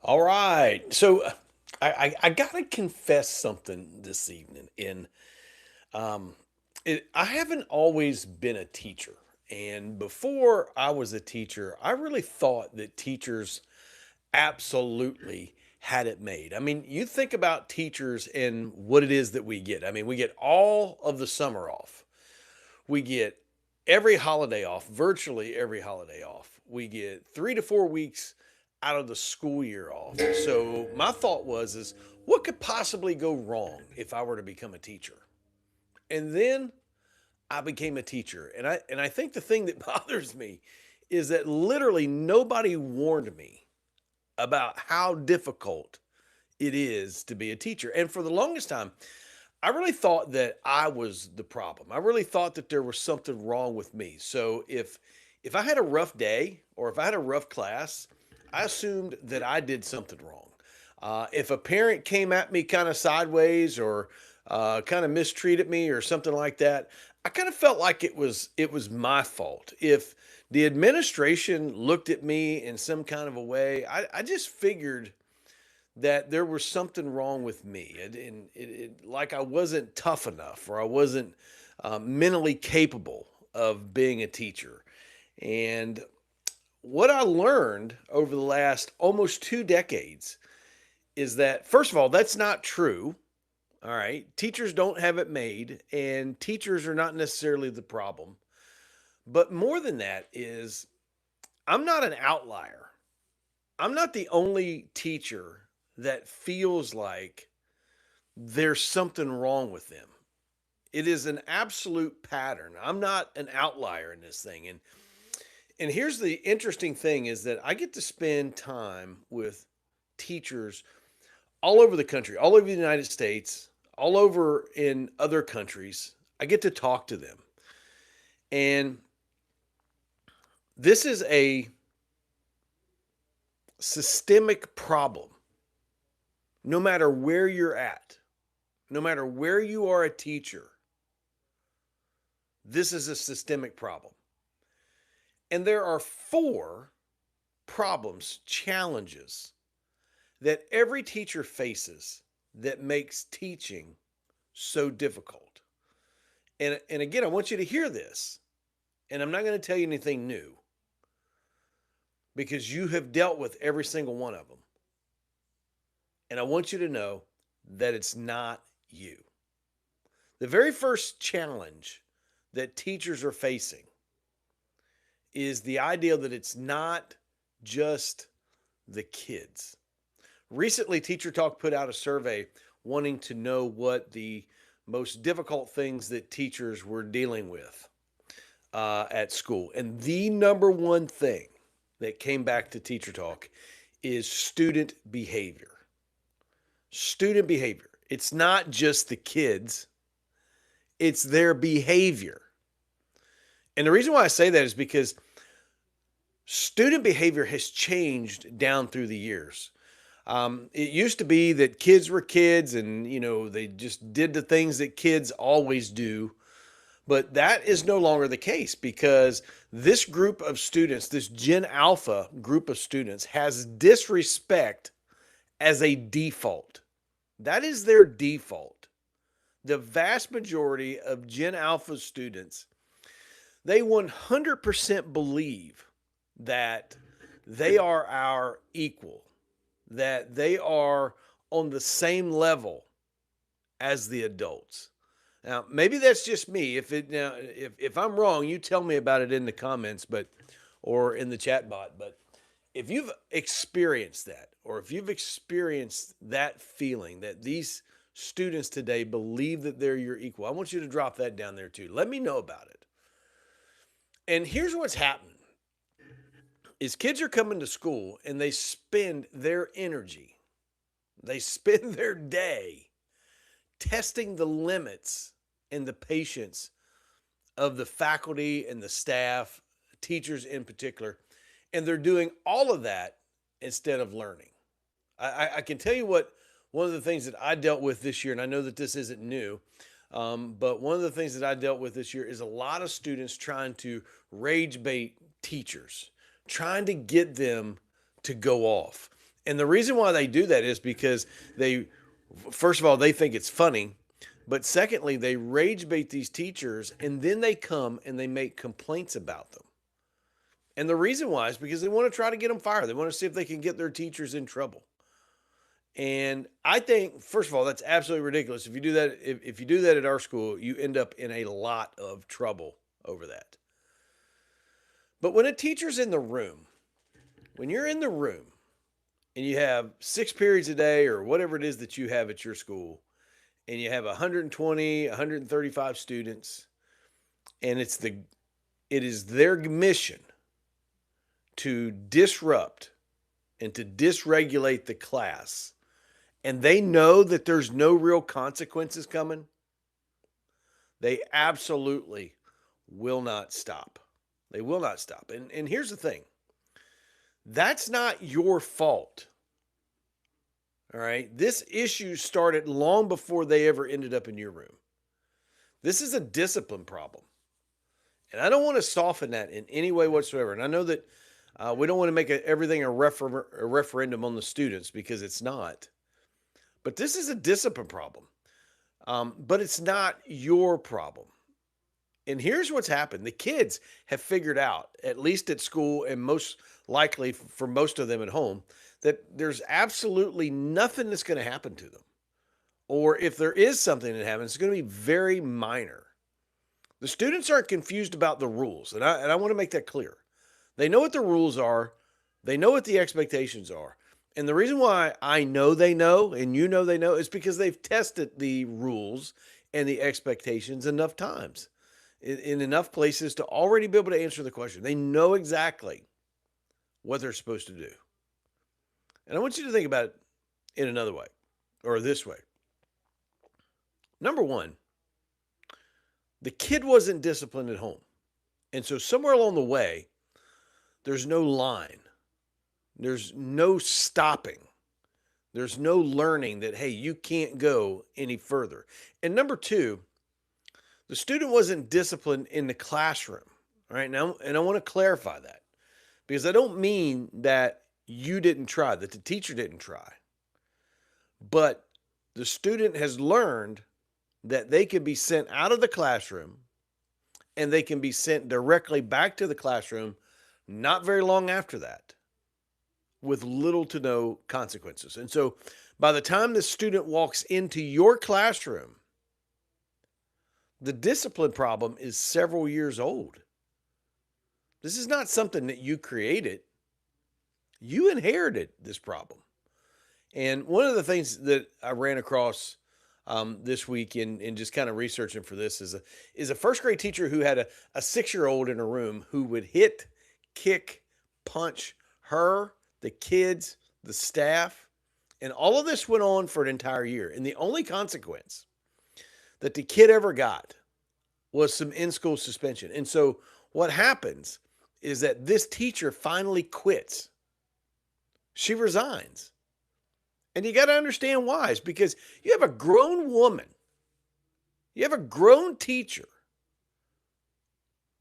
All right. So I gotta confess something this evening. Um, I haven't always been a teacher, and before I was a teacher, I really thought that teachers absolutely had it made. I mean, you think about teachers and what it is that we get. I mean, we get all of the summer off. We get every holiday off, virtually every holiday off. We get 3 to 4 weeks out of the school year off. So my thought was what could possibly go wrong if I were to become a teacher? And then I became a teacher. And I think the thing that bothers me is that literally nobody warned me about how difficult it is to be a teacher. And for the longest time, I really thought that I was the problem. I really thought that there was something wrong with me. So if I had a rough day or if I had a rough class, I assumed that I did something wrong. If a parent came at me kind of sideways or kind of mistreated me or something like that, I kind of felt like it was my fault. If the administration looked at me in some kind of a way, I just figured that there was something wrong with me, like I wasn't tough enough or I wasn't mentally capable of being a teacher. And what I learned over the last almost 2 decades is that, first of all, that's not true. All right. Teachers don't have it made, and teachers are not necessarily the problem. But more than that is, I'm not an outlier. I'm not the only teacher that feels like there's something wrong with them. It is an absolute pattern. I'm not an outlier in this thing. And here's the interesting thing is that I get to spend time with teachers all over the country, all over the United States, all over in other countries. I get to talk to them. And this is a systemic problem. No matter where you're at, no matter where you are a teacher, this is a systemic problem. And there are four problems, challenges that every teacher faces that makes teaching so difficult. And again, I want you to hear this. And I'm not going to tell you anything new because you have dealt with every single one of them. And I want you to know that it's not you. The very first challenge that teachers are facing is the idea that it's not just the kids. Recently, Teacher Talk put out a survey wanting to know what the most difficult things that teachers were dealing with at school. And the number one thing that came back to Teacher Talk is student behavior. Student behavior. It's not just the kids, it's their behavior. And the reason why I say that is because student behavior has changed down through the years. It used to be that kids were kids and, they just did the things that kids always do. But that is no longer the case because this group of students, this Gen Alpha group of students, has disrespect as a default. That is their default. The vast majority of Gen Alpha students, they 100% believe that they are our equal, that they are on the same level as the adults. Now, maybe that's just me. If I'm wrong, you tell me about it in the comments, or in the chat bot. But if you've experienced that, or if you've experienced that feeling that these students today believe that they're your equal, I want you to drop that down there too. Let me know about it. And here's what's happening is kids are coming to school and they spend their energy, they spend their day testing the limits and the patience of the faculty and the staff, teachers in particular. And they're doing all of that instead of learning. I can tell you what, one of the things that I dealt with this year, and I know that this isn't new, but one of the things that I dealt with this year is a lot of students trying to rage bait teachers, trying to get them to go off. And the reason why they do that is because they, first of all, they think it's funny. But secondly, they rage bait these teachers and then they come and they make complaints about them. And the reason why is because they want to try to get them fired. They want to see if they can get their teachers in trouble. And I think, first of all, that's absolutely ridiculous. If you do that, if you do that at our school, you end up in a lot of trouble over that. But when a teacher's in the room, when you're in the room and you have 6 periods a day or whatever it is that you have at your school, and you have 120, 135 students, and it is their mission to disrupt and to dysregulate the class, and they know that there's no real consequences coming, they absolutely will not stop. They will not stop. And here's the thing. That's not your fault. All right. This issue started long before they ever ended up in your room. This is a discipline problem. And I don't want to soften that in any way whatsoever. And I know that we don't want to make everything a referendum on the students, because it's not. But this is a discipline problem. But it's not your problem. And here's what's happened. The kids have figured out, at least at school and most likely for most of them at home, that there's absolutely nothing that's going to happen to them. Or if there is something that happens, it's going to be very minor. The students aren't confused about the rules. And I want to make that clear. They know what the rules are. They know what the expectations are. And the reason why I know they know and you know they know is because they've tested the rules and the expectations enough times in enough places to already be able to answer the question. They know exactly what they're supposed to do. And I want you to think about it in another way, or this way. Number one, the kid wasn't disciplined at home. And so somewhere along the way, there's no line. There's no stopping. There's no learning that, hey, you can't go any further. And number two, the student wasn't disciplined in the classroom. All right, now, and I want to clarify that, because I don't mean that you didn't try, that the teacher didn't try. But the student has learned that they can be sent out of the classroom and they can be sent directly back to the classroom not very long after that, with little to no consequences. And so by the time the student walks into your classroom, the discipline problem is several years old. This is not something that you created. You inherited this problem. And one of the things that I ran across this week in just kind of researching for this is a first grade teacher who had a 6-year-old in a room who would hit, kick, punch her, the kids, the staff, and all of this went on for an entire year. And the only consequence that the kid ever got was some in-school suspension. And so what happens is that this teacher finally quits. She resigns. And you got to understand why. It's because you have a grown woman, you have a grown teacher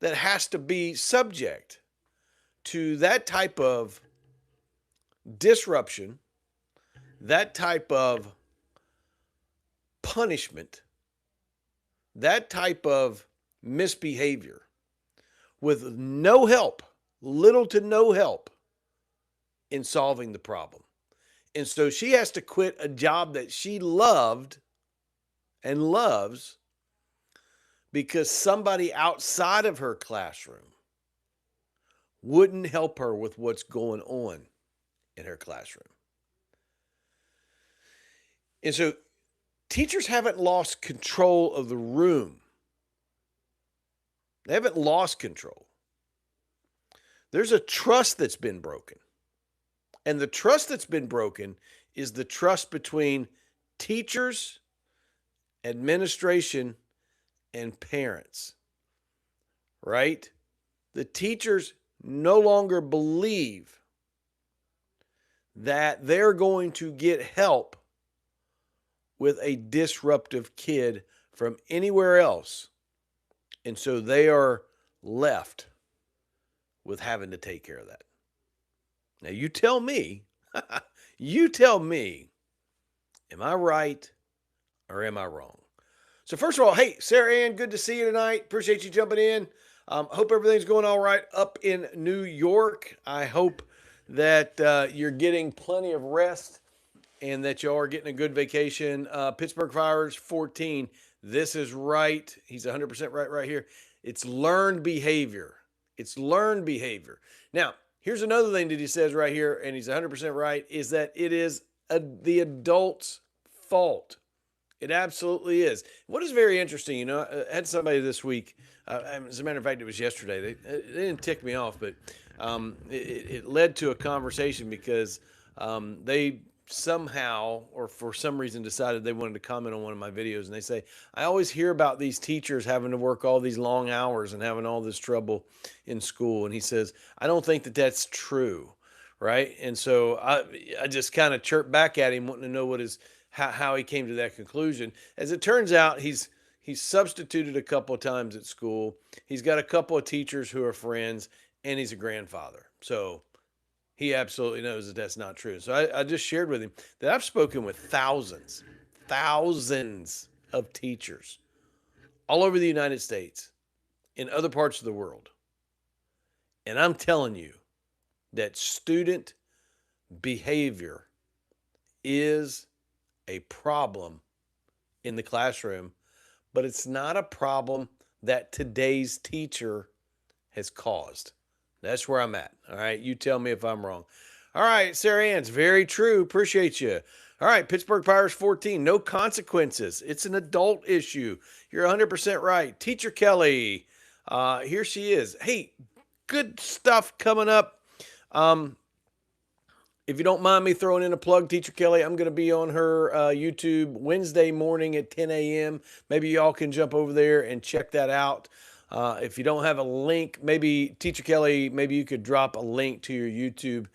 that has to be subject to that type of disruption, that type of punishment, that type of misbehavior with no help, little to no help in solving the problem. And so she has to quit a job that she loved and loves because somebody outside of her classroom wouldn't help her with what's going on in her classroom. And so teachers haven't lost control of the room. They haven't lost control. There's a trust that's been broken. And the trust that's been broken is the trust between teachers, administration, and parents, right? The teachers no longer believe that they're going to get help with a disruptive kid from anywhere else. And so they are left with having to take care of that. Now, you tell me, You tell me, am I right or am I wrong? So first of all, hey, Sarah Ann, good to see you tonight. Appreciate you jumping in. Hope everything's going all right up in New York. I hope that you're getting plenty of rest and that you are getting a good vacation. Pittsburgh Fires 14. This is right. He's 100% right here. It's learned behavior. It's learned behavior. Now, here's another thing that he says right here, and he's 100% right, is that it is the adult's fault. It absolutely is. What is very interesting, I had somebody this week. As a matter of fact, it was yesterday. They didn't tick me off, but it led to a conversation because they somehow or for some reason decided they wanted to comment on one of my videos. And they say, I always hear about these teachers having to work all these long hours and having all this trouble in school. And he says, I don't think that that's true. Right. And so I just kind of chirped back at him, wanting to know how he came to that conclusion. As it turns out, he's substituted a couple of times at school. He's got a couple of teachers who are friends, and he's a grandfather. So he absolutely knows that that's not true. So I just shared with him that I've spoken with thousands of teachers all over the United States, in other parts of the world. And I'm telling you that student behavior is a problem in the classroom, but it's not a problem that today's teacher has caused. That's where I'm at. All right. You tell me if I'm wrong. All right. Sarah Ann's very true. Appreciate you. All right. Pittsburgh Pirates 14. No consequences. It's an adult issue. You're 100% right. Teacher Kelly. Here she is. Hey, good stuff coming up. If you don't mind me throwing in a plug, Teacher Kelly, I'm going to be on her YouTube Wednesday morning at 10 a.m. Maybe y'all can jump over there and check that out. If you don't have a link, maybe Teacher Kelly, maybe you could drop a link to your YouTube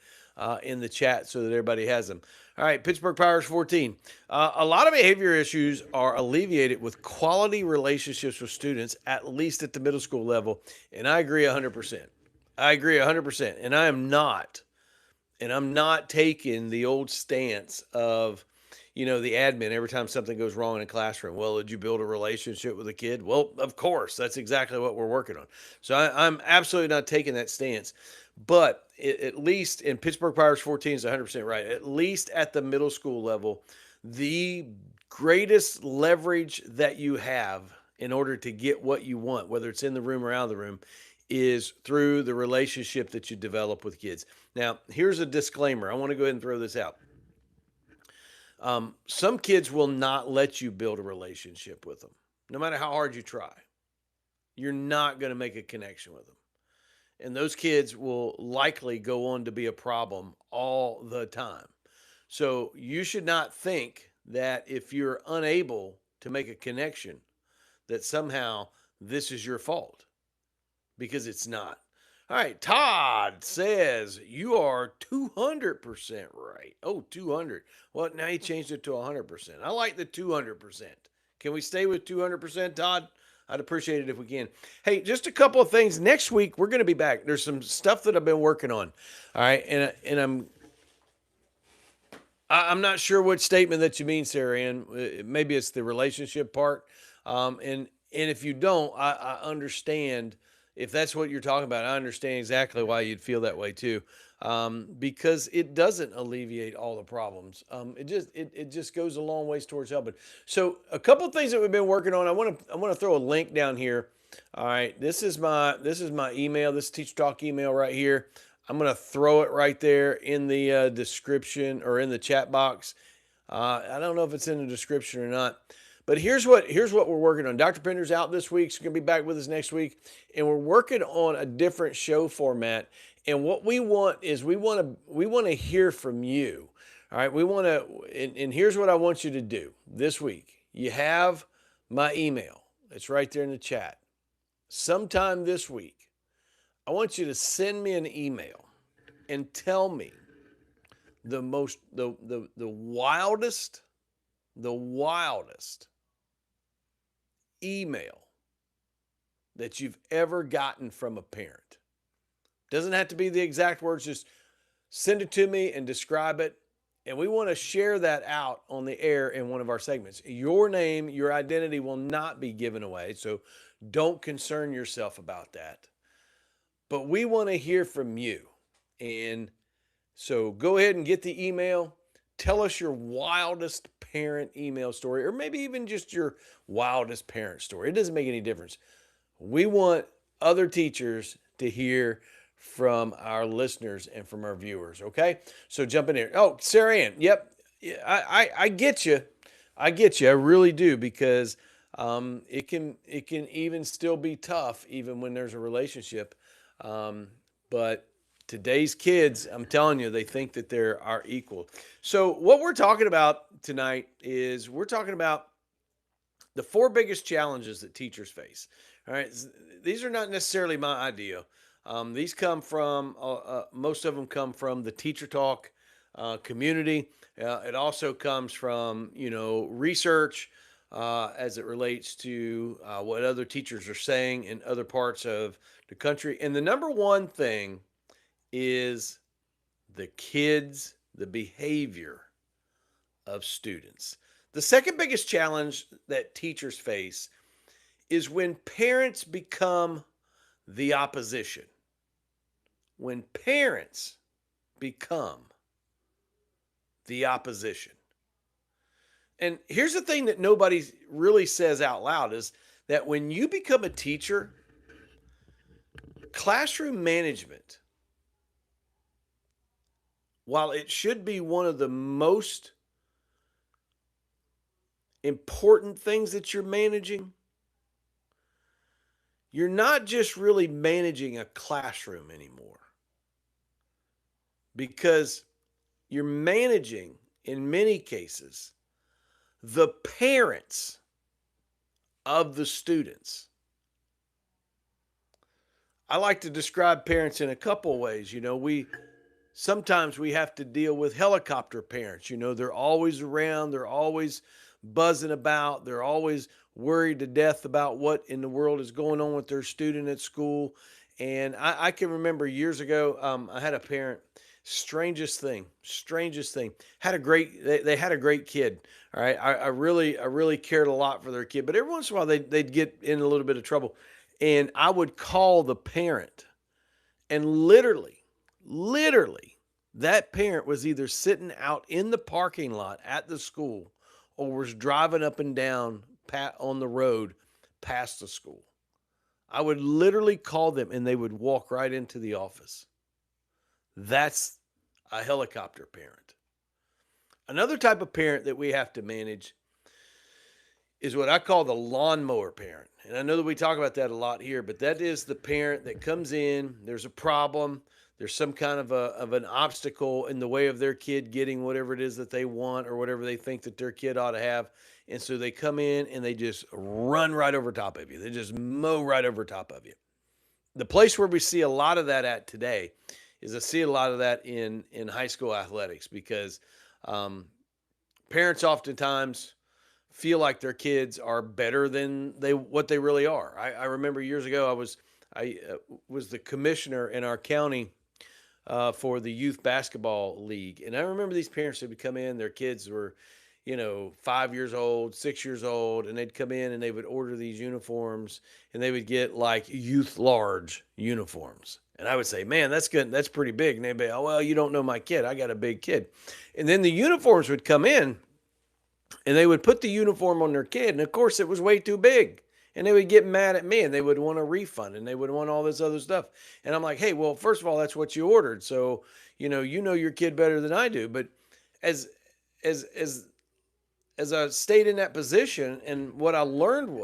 in the chat so that everybody has them. All right, Pittsburgh Pirates 14. A lot of behavior issues are alleviated with quality relationships with students, at least at the middle school level. And I agree 100%. I agree 100%. And I'm not taking the old stance of, the admin every time something goes wrong in a classroom. Well, did you build a relationship with a kid? Well, of course, that's exactly what we're working on. So I'm absolutely not taking that stance. But at least in Pittsburgh Pirates 14 is 100% right. At least at the middle school level, the greatest leverage that you have in order to get what you want, whether it's in the room or out of the room, is through the relationship that you develop with kids. Now, here's a disclaimer. I want to go ahead and throw this out. Some kids will not let you build a relationship with them, no matter how hard you try. You're not going to make a connection with them. And those kids will likely go on to be a problem all the time. So you should not think that if you're unable to make a connection, that somehow this is your fault, because it's not. All right, Todd says you are 200% right. Oh, 200. Well, now he changed it to 100%. I like the 200%. Can we stay with 200%, Todd? I'd appreciate it if we can. Hey, just a couple of things. Next week, we're going to be back. There's some stuff that I've been working on. All right, and I'm not sure what statement that you mean, Sarah Ann. Maybe it's the relationship part. And if you don't, I understand. If that's what you're talking about, I understand exactly why you'd feel that way too, because it doesn't alleviate all the problems. It just goes a long ways towards helping. So a couple of things that we've been working on. I want to throw a link down here. All right, this is my email. This Teacher Talk email right here. I'm going to throw it right there in the description or in the chat box. I don't know if it's in the description or not. But here's what we're working on. Dr. Pender's out this week. She's going to be back with us next week. And we're working on a different show format. And what we want is we want to hear from you. All right. And here's what I want you to do this week. You have my email. It's right there in the chat. Sometime this week, I want you to send me an email and tell me the wildest email that you've ever gotten from a parent. Doesn't have to be the exact words, just send it to me and describe it, And we want to share that out on the air in one of our segments. Your name, your identity will not be given away. So don't concern yourself about that. But we want to hear from you. And so go ahead and get the email. Tell us your wildest parent email story, or maybe even just your wildest parent story. It doesn't make any difference. We want other teachers to hear from our listeners and from our viewers. Okay, so jump in here. Oh, Sarah Ann. Yep, yeah, I get you. I get you. I really do, because it can even still be tough even when there's a relationship. But today's kids, I'm telling you, they think that they're our equal. So what we're talking about tonight is we're talking about the four biggest challenges that teachers face. All right, these are not necessarily my idea. These come from most of them come from the Teacher Talk community. It also comes from research as it relates to what other teachers are saying in other parts of the country. And the number one thing is the kids, the behavior of students. The second biggest challenge that teachers face is when parents become the opposition. When parents become the opposition. And here's the thing that nobody really says out loud is that when you become a teacher, classroom management, while it should be one of the most important things that you're managing, you're not just really managing a classroom anymore, because you're managing, in many cases, the parents of the students. I like to describe parents in a couple ways. Sometimes we have to deal with helicopter parents. They're always around, they're always buzzing about, they're always worried to death about what in the world is going on with their student at school. And I can remember years ago, I had a parent, strangest thing, they had a great kid. All right. I really cared a lot for their kid, but every once in a while they'd get in a little bit of trouble. And I would call the parent, and literally, that parent was either sitting out in the parking lot at the school or was driving up and down on the road past the school. I would literally call them and they would walk right into the office. That's a helicopter parent. Another type of parent that we have to manage is what I call the lawnmower parent. And I know that we talk about that a lot here, but that is the parent that comes in, there's a problem, there's some kind of an obstacle in the way of their kid getting whatever it is that they want or whatever they think that their kid ought to have. And so they come in and they just run right over top of you. They just mow right over top of you. The place where we see a lot of that at today is I see a lot of that in high school athletics, because parents oftentimes feel like their kids are better than what they really are. I remember years ago I was the commissioner in our county for the youth basketball league, and I remember these parents that would come in. Their kids were 5 years old, 6 years old, and they'd come in and they would order these uniforms, and they would get like youth large uniforms. And I would say, man, that's good. That's pretty big. And they'd be, oh, well, you don't know my kid. I got a big kid. And then the uniforms would come in and they would put the uniform on their kid. And of course, it was way too big. And they would get mad at me and they would want a refund and they would want all this other stuff. And I'm like, hey, well, first of all, that's what you ordered. So, you know your kid better than I do. But as as as as I stayed in that position, and what I learned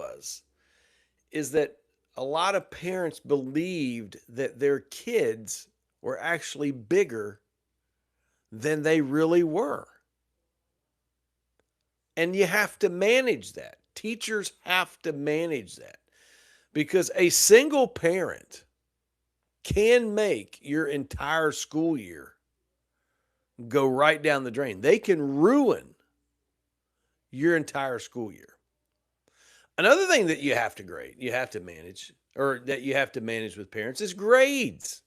is that a lot of parents believed that their kids were actually bigger than they really were. And you have to manage that. Teachers have to manage that, because a single parent can make your entire school year go right down the drain. They can ruin your entire school year. Another thing that you have to manage, or that you have to manage with parents, is grades.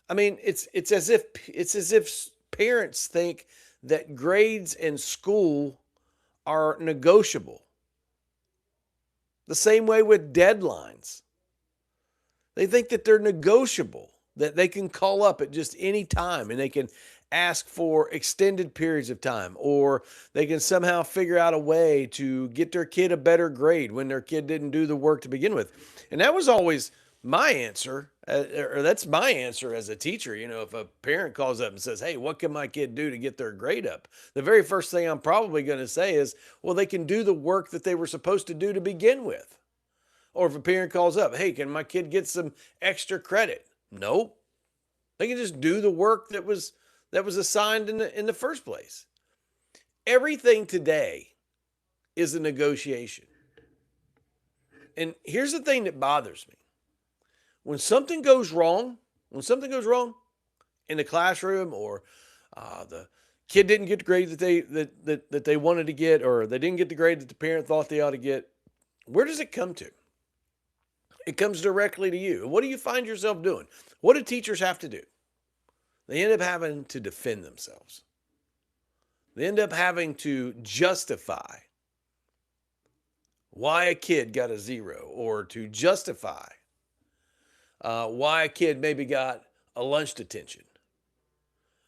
I mean, it's as if parents think that grades in school are negotiable. The same way with deadlines. They think that they're negotiable, that they can call up at just any time and they can ask for extended periods of time, or they can somehow figure out a way to get their kid a better grade when their kid didn't do the work to begin with. And that was always my answer, or that's my answer as a teacher. If a parent calls up and says, "Hey, what can my kid do to get their grade up?" The very first thing I'm probably going to say is, "Well, they can do the work that they were supposed to do to begin with." Or if a parent calls up, "Hey, can my kid get some extra credit?" No, they can just do the work that was assigned in the first place. Everything today is a negotiation. And here's the thing that bothers me. When something goes wrong, in the classroom, or the kid didn't get the grade that they wanted to get, or they didn't get the grade that the parent thought they ought to get, where does it come to? It comes directly to you. What do you find yourself doing? What do teachers have to do? They end up having to defend themselves. They end up having to justify why a kid got a zero, or to justify why a kid maybe got a lunch detention.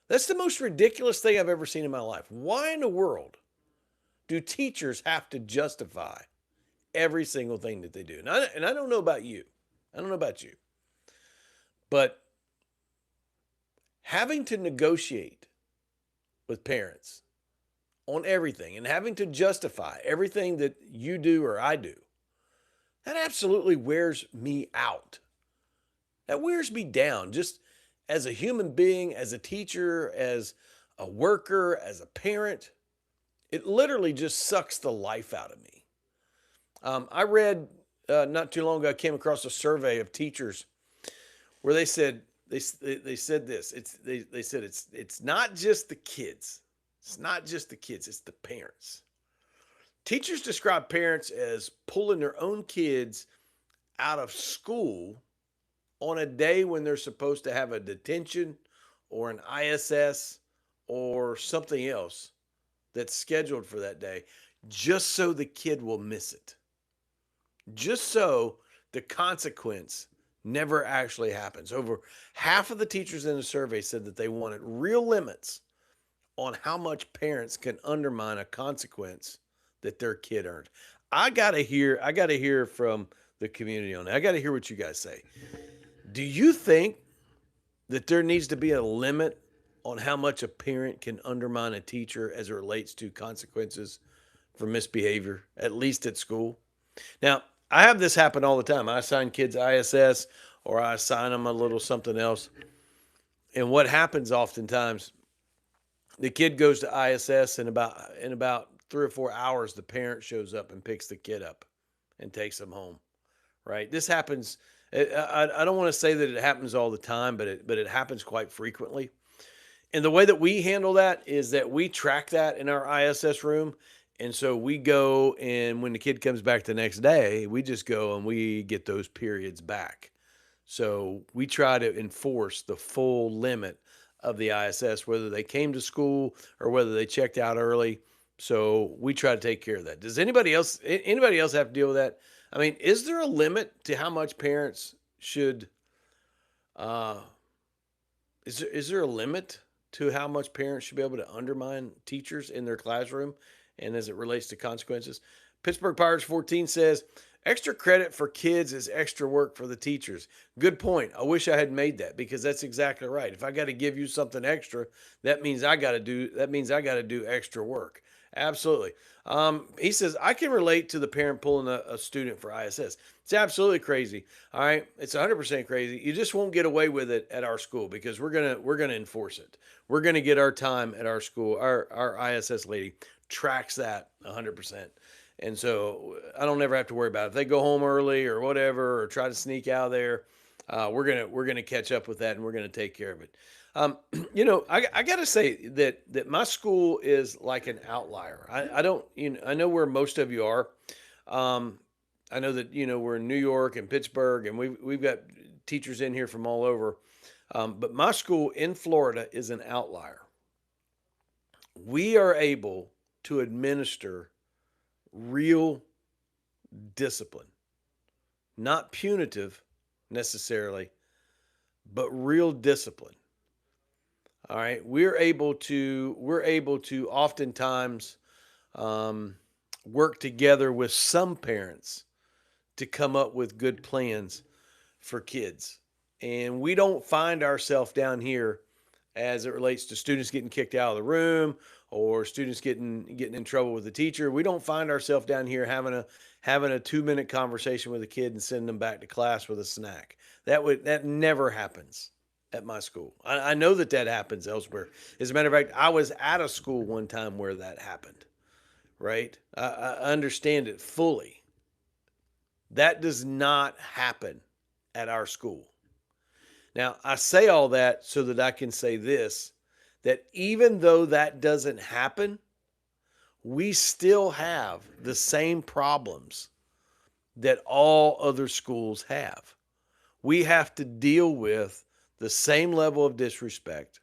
That's the most ridiculous thing I've ever seen in my life. Why in the world do teachers have to justify every single thing that they do? And I don't know about you. I don't know about you. But having to negotiate with parents on everything and having to justify everything that you do or I do, that absolutely wears me out. That wears me down, just as a human being, as a teacher, as a worker, as a parent. It literally just sucks the life out of me. I read not too long ago, I came across a survey of teachers where they said this. They said it's not just the kids. It's not just the kids. It's the parents. Teachers describe parents as pulling their own kids out of school on a day when they're supposed to have a detention or an ISS or something else that's scheduled for that day, just so the kid will miss it. Just so the consequence never actually happens. Over half of the teachers in the survey said that they wanted real limits on how much parents can undermine a consequence that their kid earned. I gotta hear from the community on that. I gotta hear what you guys say. Do you think that there needs to be a limit on how much a parent can undermine a teacher as it relates to consequences for misbehavior, at least at school? Now, I have this happen all the time. I assign kids ISS, or I assign them a little something else. And what happens oftentimes, the kid goes to ISS, and about 3 or 4 hours, the parent shows up and picks the kid up and takes them home. Right? This happens. I don't want to say that it happens all the time, but it happens quite frequently. And the way that we handle that is that we track that in our ISS room. And so we go, and when the kid comes back the next day, we just go and we get those periods back. So we try to enforce the full limit of the ISS, whether they came to school or whether they checked out early. So we try to take care of that. Does anybody else have to deal with that? I mean, is there a limit to how much parents should uh is there a limit to how much parents should be able to undermine teachers in their classroom and as it relates to consequences? Pittsburgh Pirates 14 says, extra credit for kids is extra work for the teachers. Good point. I wish I had made that, because that's exactly right. If I got to give you something extra, that means I got to do extra work. Absolutely. He says, I can relate to the parent pulling a student for ISS. It's absolutely crazy. All right. It's 100% crazy. You just won't get away with it at our school, because we're going to enforce it. We're going to get our time at our school. Our ISS lady tracks that 100%. And so I don't ever have to worry about it. If they go home early or whatever, or try to sneak out there, we're gonna catch up with that, and we're gonna take care of it. I got to say that my school is like an outlier. I don't, I know where most of you are. Um, I know that we're in New York and Pittsburgh, and we've got teachers in here from all over. But my school in Florida is an outlier. we are able to administer real discipline, not punitive necessarily, but real discipline. All right, we're able to oftentimes um, work together with some parents to come up with good plans for kids. And we don't find ourselves down here as it relates to students getting kicked out of the room or students getting in trouble with the teacher. We don't find ourselves down here having a 2 minute conversation with a kid and sending them back to class with a snack. That never happens at my school. I know that happens elsewhere. As a matter of fact, I was at a school one time where that happened. Right? I understand it fully. That does not happen at our school. Now, I say all that so that I can say this, that even though that doesn't happen, we still have the same problems that all other schools have. We have to deal with the same level of disrespect.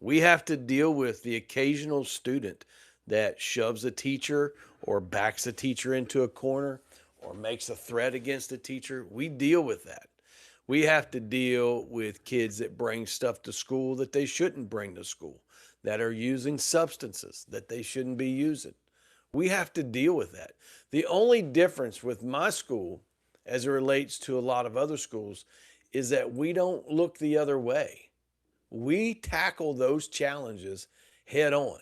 We have to deal with the occasional student that shoves a teacher or backs a teacher into a corner or makes a threat against a teacher. We deal with that. We have to deal with kids that bring stuff to school that they shouldn't bring to school, that are using substances that they shouldn't be using. We have to deal with that. The only difference with my school as it relates to a lot of other schools is that we don't look the other way. We tackle those challenges head on.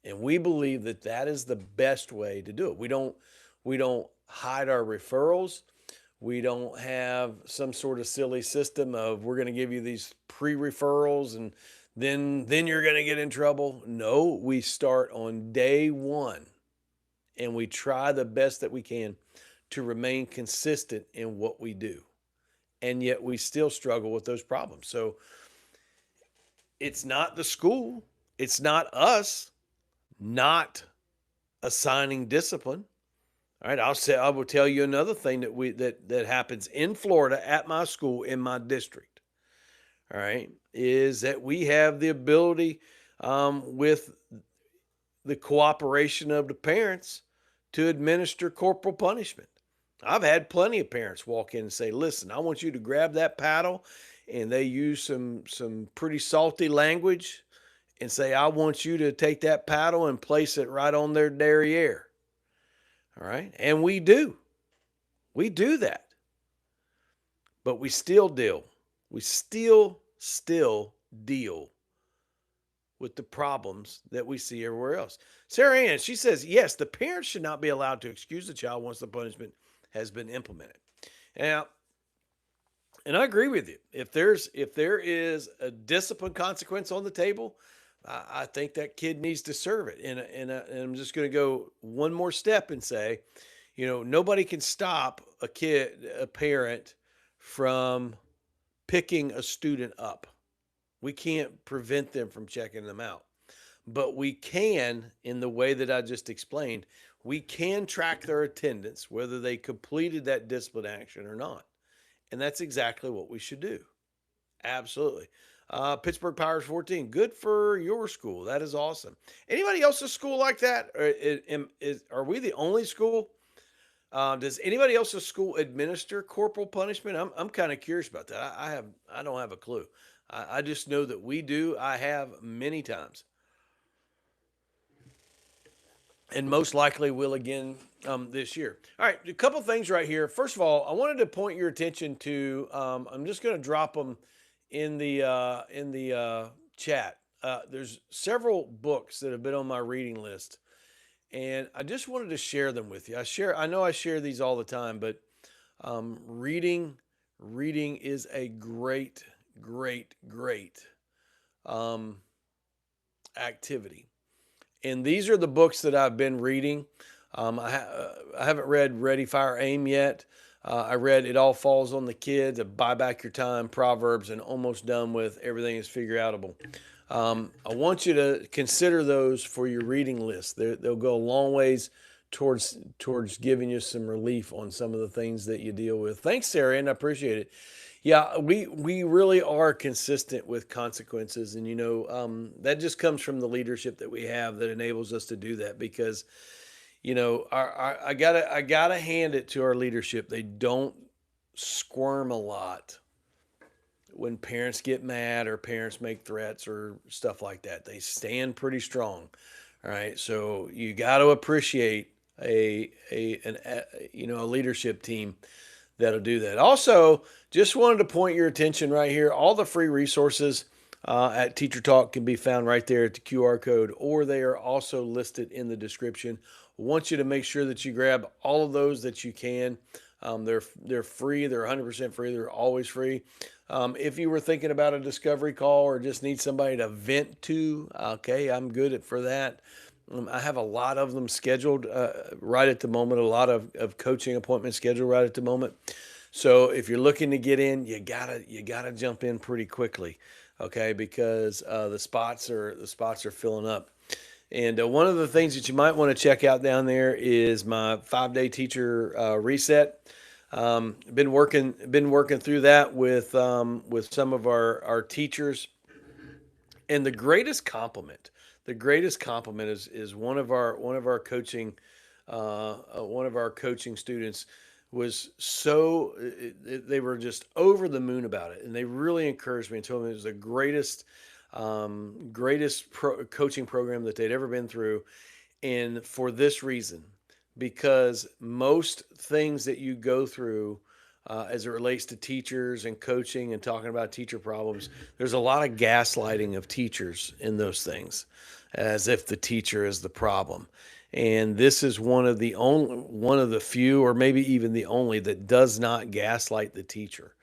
And we believe that that is the best way to do it. We don't hide our referrals. We don't have some sort of silly system of we're going to give you these pre-referrals and then you're going to get in trouble. No, we start on day one and we try the best that we can to remain consistent in what we do. And yet we still struggle with those problems. So it's not the school, it's not us not assigning discipline. All right, I will tell you another thing that happens in Florida at my school in my district. All right, is that we have the ability with the cooperation of the parents to administer corporal punishment. I've had plenty of parents walk in and say, "Listen, I want you to grab that paddle," and they use some pretty salty language and say, "I want you to take that paddle and place it right on their derriere." All right. And we do. We do that. But we still deal. We still deal with the problems that we see everywhere else. Sarah Ann, she says, yes, the parents should not be allowed to excuse the child once the punishment has been implemented. Now, and I agree with you. If there is a discipline consequence on the table, I think that kid needs to serve it. And I'm just going to go one more step and say, nobody can stop a parent from picking a student up. We can't prevent them from checking them out. But we can, in the way that I just explained, we can track their attendance, whether they completed that discipline action or not. And that's exactly what we should do. Absolutely. Pittsburgh Pirates 14. Good for your school. That is awesome. Anybody else's school like that? Are we the only school? Does anybody else's school administer corporal punishment? I'm kind of curious about that. I don't have a clue. I just know that we do. I have many times, and most likely will again this year. All right, a couple things right here. First of all, I wanted to point your attention to. I'm just going to drop them in the chat. There's several books that have been on my reading list, and I just wanted to share them with you. I know I share these all the time, but reading is a great um, activity. And these are the books that I've been reading. I haven't read Ready, Fire, Aim yet. I read It All Falls on the Kids, Buy Back Your Time, Proverbs, and almost done with Everything is Figure Outable. I want you to consider those for your reading list. They'll go a long ways towards giving you some relief on some of the things that you deal with. Thanks, Sarah, and I appreciate it. Yeah, we really are consistent with consequences, and that just comes from the leadership that we have that enables us to do that. Because I gotta hand it to our leadership. They don't squirm a lot when parents get mad or parents make threats or stuff like that. They stand pretty strong. All right, so you got to appreciate a leadership team that'll do that. Also, just wanted to point your attention right here. All the free resources at Teacher Talk can be found right there at the QR code, or they are also listed in the description. I want you to make sure that you grab all of those that you can. They're free. They're 100% free. They're always free. If you were thinking about a discovery call or just need somebody to vent to, okay, I'm good for that. I have a lot of them scheduled right at the moment, a lot of coaching appointments scheduled right at the moment. So if you're looking to get in, you gotta jump in pretty quickly, okay? Because the spots are filling up. And one of the things that you might want to check out down there is my 5-day teacher reset. Been working through that with some of our teachers, and the greatest compliment is one of our coaching students was they were just over the moon about it, and they really encouraged me and told me it was the greatest coaching program that they'd ever been through. And for this reason, because most things that you go through as it relates to teachers and coaching and talking about teacher problems, there's a lot of gaslighting of teachers in those things, as if the teacher is the problem. And this is one of the few, or maybe even the only, that does not gaslight the teacher.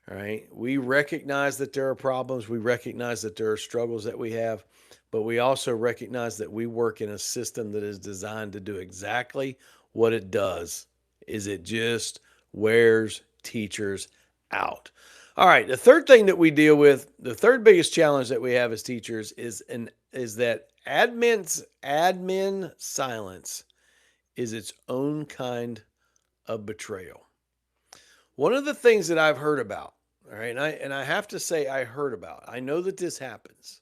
All right. We recognize that there are problems. We recognize that there are struggles that we have, but we also recognize that we work in a system that is designed to do exactly what it does. Is it just wears teachers out? All right. The third thing that we deal with, the third biggest challenge that we have as teachers is that admin silence is its own kind of betrayal. One of the things that I've heard about, all right, and I have to say I heard about, I know that this happens,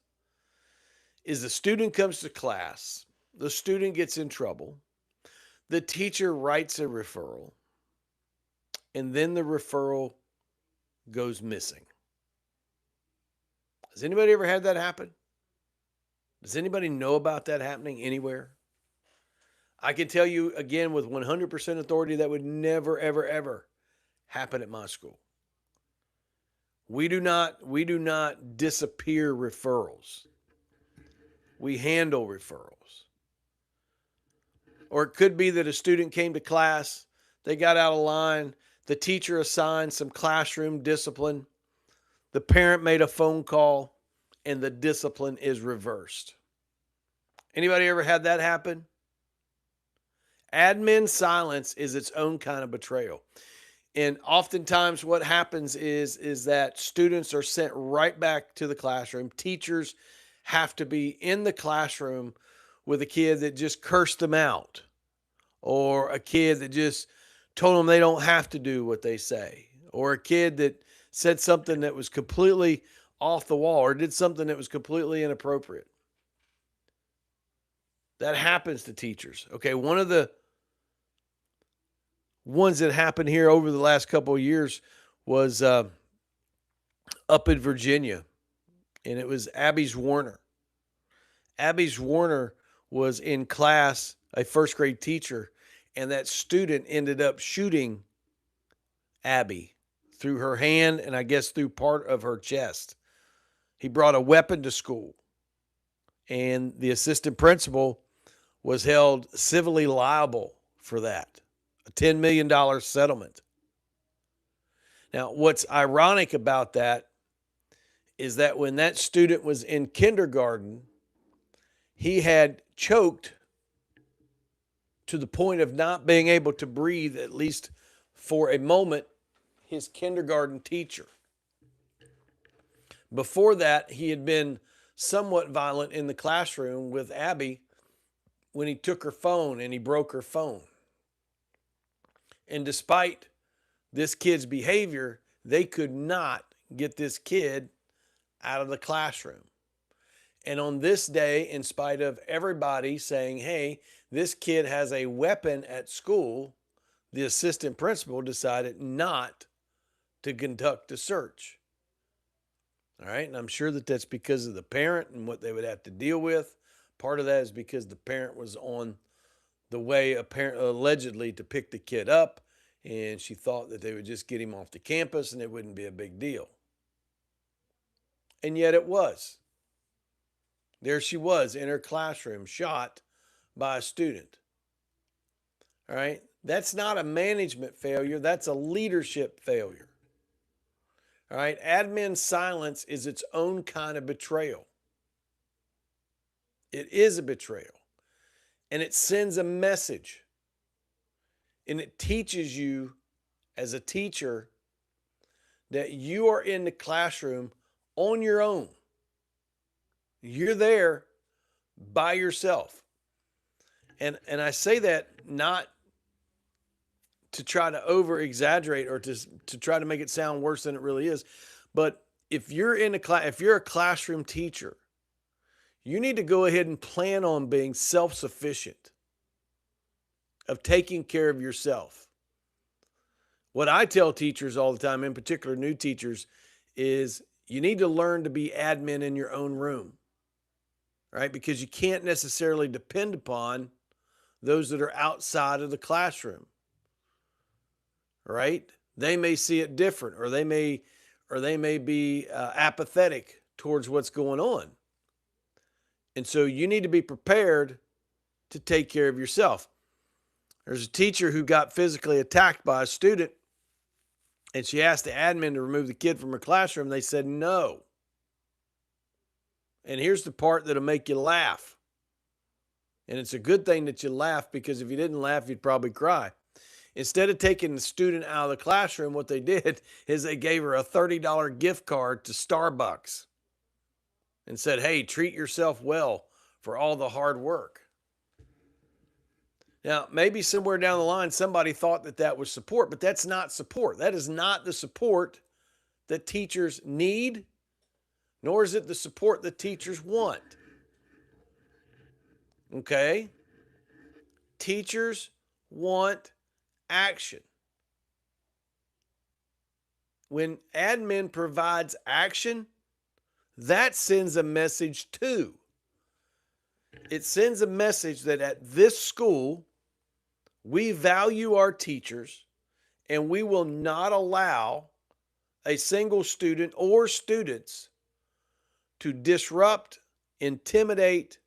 is the student comes to class, the student gets in trouble, the teacher writes a referral, and then the referral goes missing. Has anybody ever had that happen? Does anybody know about that happening anywhere? I can tell you again with 100% authority that would never, ever, ever happen at my school. We do not disappear referrals. We handle referrals. Or it could be that a student came to class, they got out of line, the teacher assigned some classroom discipline, the parent made a phone call, and the discipline is reversed. Anybody ever had that happen? Admin silence is its own kind of betrayal. And oftentimes what happens is that students are sent right back to the classroom. Teachers have to be in the classroom with a kid that just cursed them out, or a kid that just told them they don't have to do what they say, or a kid that said something that was completely off the wall or did something that was completely inappropriate. That happens to teachers. Okay, one of the ones that happened here over the last couple of years was up in Virginia, and it was Abby's Warner. Abby's Warner was in class, a first grade teacher, and that student ended up shooting Abby through her hand and I guess through part of her chest. He brought a weapon to school, and the assistant principal was held civilly liable for that, a $10 million settlement. Now, what's ironic about that is that when that student was in kindergarten, he had choked to the point of not being able to breathe, at least for a moment, his kindergarten teacher. Before that, he had been somewhat violent in the classroom with Abby when he took her phone and he broke her phone. And despite this kid's behavior, they could not get this kid out of the classroom. And on this day, in spite of everybody saying, hey, this kid has a weapon at school, the assistant principal decided not to conduct a search. All right. And I'm sure that that's because of the parent and what they would have to deal with. Part of that is because the parent was on the way allegedly to pick the kid up, and she thought that they would just get him off the campus and it wouldn't be a big deal. And yet it was. There she was in her classroom, shot by a student. All right. That's not a management failure, that's a leadership failure. All right. Admin silence is its own kind of betrayal. It is a betrayal. And it sends a message. And it teaches you as a teacher that you are in the classroom on your own. You're there by yourself. And I say that not to try to over exaggerate or to try to make it sound worse than it really is. But if you're in a class, if you're a classroom teacher, you need to go ahead and plan on being self-sufficient, of taking care of yourself. What I tell teachers all the time, in particular new teachers, is you need to learn to be admin in your own room, right? Because you can't necessarily depend upon those that are outside of the classroom, right? They may see it different, or they may be apathetic towards what's going on. And so you need to be prepared to take care of yourself. There's a teacher who got physically attacked by a student, and she asked the admin to remove the kid from her classroom. They said no. And here's the part that'll make you laugh. And it's a good thing that you laugh, because if you didn't laugh, you'd probably cry. Instead of taking the student out of the classroom, what they did is they gave her a $30 gift card to Starbucks and said, hey, treat yourself well for all the hard work. Now, maybe somewhere down the line, somebody thought that that was support, but that's not support. That is not the support that teachers need, nor is it the support that teachers want. Okay? Teachers want action. When admin provides action, that sends a message too. It sends a message that at this school, we value our teachers, and we will not allow a single student or students to disrupt, intimidate,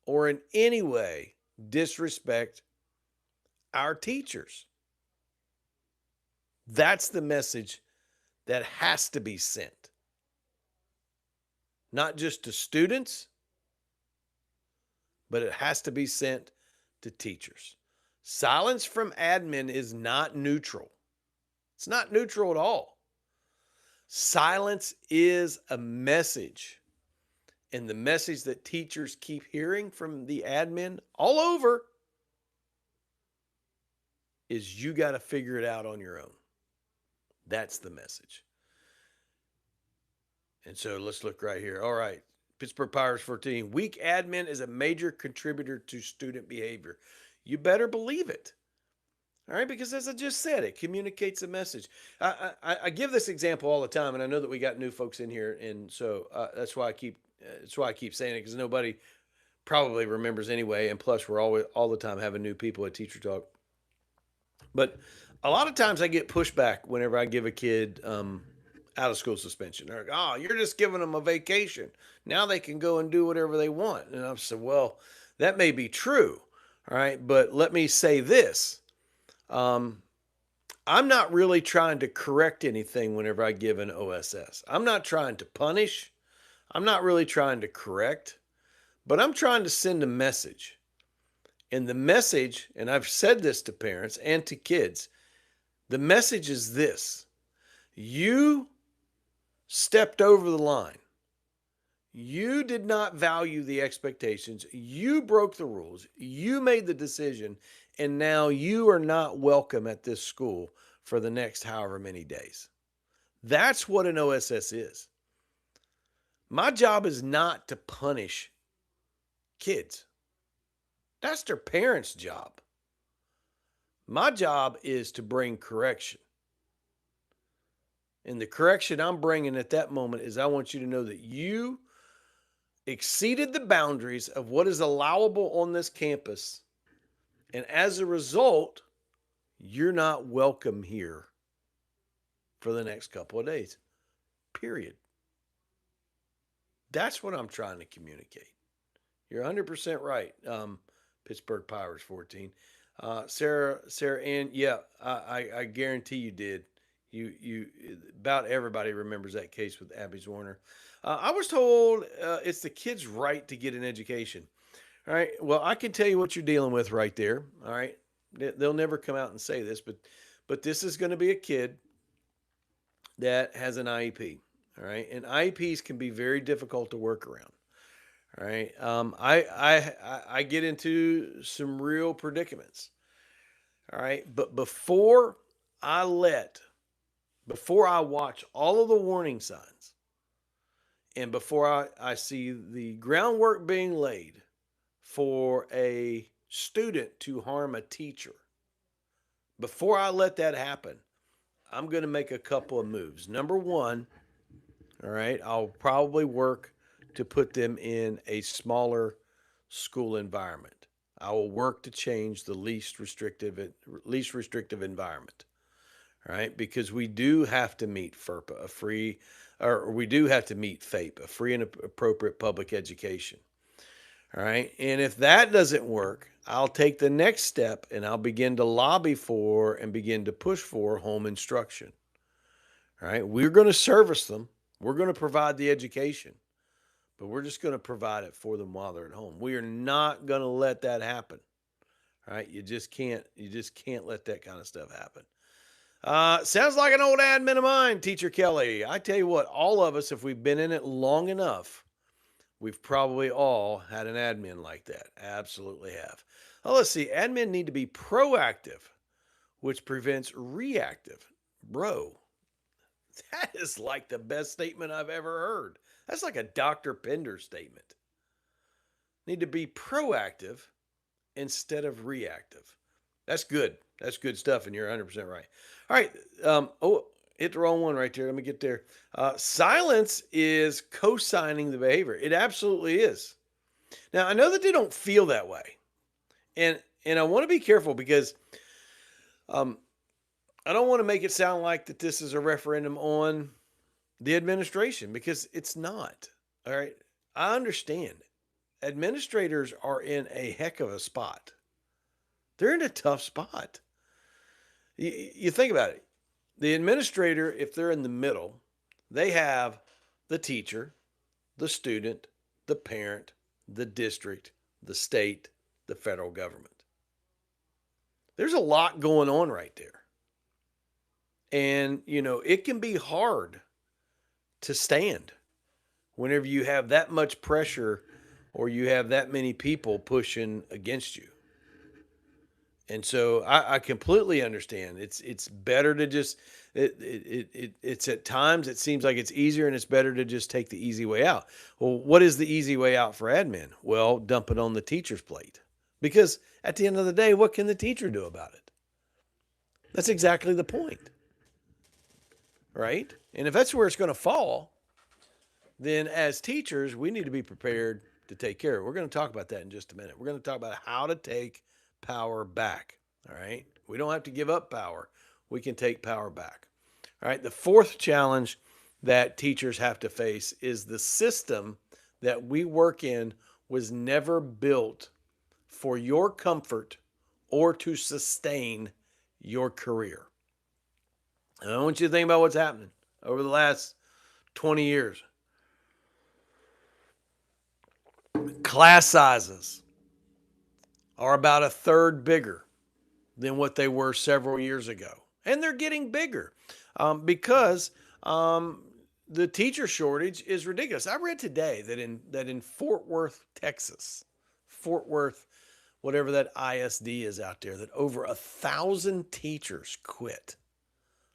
or in any way disrespect our teachers. That's the message that has to be sent. Not just to students, but it has to be sent to teachers. Silence from admin is not neutral. It's not neutral at all. Silence is a message. And the message that teachers keep hearing from the admin all over is you got to figure it out on your own. That's the message. And so let's look right here. All right. Pittsburgh Pirates 14. Weak admin is a major contributor to student behavior. You better believe it. All right, because as I just said, it communicates a message. I give this example all the time, and I know that we got new folks in here, and so that's why I keep saying it, because nobody probably remembers anyway. And plus, we're always all the time having new people at Teacher Talk. But a lot of times I get pushback whenever I give a kid out of school suspension. They're like, "Oh, you're just giving them a vacation. Now they can go and do whatever they want." And I've said, "Well, that may be true. All right, but let me say this. I'm not really trying to correct anything whenever I give an OSS. I'm not trying to punish. I'm not really trying to correct, but I'm trying to send a message. And the message, and I've said this to parents and to kids, the message is this: you stepped over the line. You did not value the expectations. You broke the rules. You made the decision. And now you are not welcome at this school for the next however many days. That's what an OSS is. My job is not to punish kids. That's their parents' job. My job is to bring correction. And the correction I'm bringing at that moment is I want you to know that you exceeded the boundaries of what is allowable on this campus. And as a result, you're not welcome here for the next couple of days. Period. That's what I'm trying to communicate. You're 100% right. Pittsburgh Pirates 14. Sarah Ann, yeah, I guarantee you did. You about everybody remembers that case with Abby Warner. I was told it's the kid's right to get an education. All right. Well, I can tell you what you're dealing with right there. All right. They'll never come out and say this, but this is going to be a kid that has an IEP. All right, and IEPs can be very difficult to work around. All right, I get into some real predicaments. All right, but I let before I watch all of the warning signs and before I see the groundwork being laid for a student to harm a teacher, before I let that happen, I'm going to make a couple of moves. Number one, all right, I'll probably work to put them in a smaller school environment. I will work to change the least restrictive environment. All right, because we do have to meet FERPA, we do have to meet FAPE, a free and appropriate public education. All right, and if that doesn't work, I'll take the next step and I'll begin to lobby for and begin to push for home instruction. All right, we're going to service them. We're going to provide the education, but we're just going to provide it for them while they're at home. We are not going to let that happen. All right, you just can't. You just can't let that kind of stuff happen. Sounds like an old admin of mine, Teacher Kelly. I tell you what, all of us, if we've been in it long enough, we've probably all had an admin like that. Absolutely have. Oh, let's see. Admin need to be proactive, which prevents reactive. Bro, that is like the best statement I've ever heard. That's like a Dr. Pender statement. Need to be proactive instead of reactive. That's good. That's good stuff, and you're 100% right. All right. Hit the wrong one right there. Let me get there. Silence is co signing the behavior. It absolutely is. Now, I know that they don't feel that way. And I want to be careful because I don't want to make it sound like that this is a referendum on the administration because it's not. All right. I understand. Administrators are in a heck of a spot. They're in a tough spot. You think about it. The administrator, if they're in the middle, they have the teacher, the student, the parent, the district, the state, the federal government. There's a lot going on right there. And, it can be hard to stand whenever you have that much pressure or you have that many people pushing against you. And so I completely understand. It's better to just it's at times it seems like it's easier and it's better to just take the easy way out. Well, what is the easy way out for admin? Well, dump it on the teacher's plate. Because at the end of the day, what can the teacher do about it? That's exactly the point. Right? And if that's where it's going to fall, then as teachers, we need to be prepared to take care of it. We're going to talk about that in just a minute. We're going to talk about how to take power back. All right. We don't have to give up power. We can take power back. All right. The fourth challenge that teachers have to face is the system that we work in was never built for your comfort or to sustain your career. And I want you to think about what's happening over the last 20 years. Class sizes are about a third bigger than what they were several years ago. And they're getting bigger because the teacher shortage is ridiculous. I read today that in Fort Worth, Texas, Fort Worth, whatever that ISD is out there, that over 1,000 teachers quit.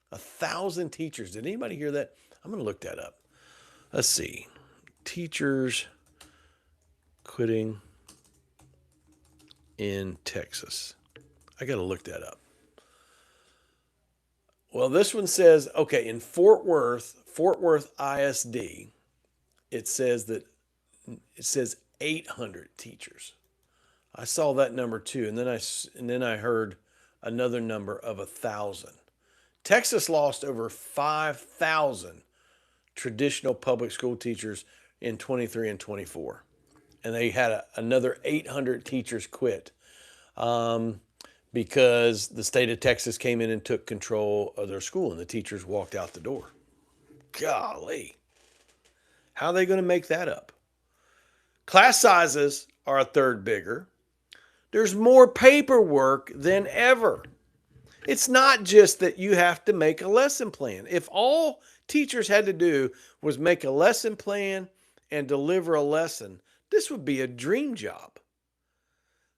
1,000 teachers. Did anybody hear that? I'm going to look that up. Let's see. Teachers quitting in Texas. I got to look that up. Well, this one says, okay, in Fort Worth ISD, it says 800 teachers. I saw that number too, and then I heard another number of 1,000. Texas lost over 5,000 traditional public school teachers in 23 and 24, and they had another 800 teachers quit because the state of Texas came in and took control of their school, and the teachers walked out the door. Golly, how are they going to make that up? Class sizes are a third bigger. There's more paperwork than ever. It's not just that you have to make a lesson plan. If all teachers had to do was make a lesson plan and deliver a lesson, this would be a dream job.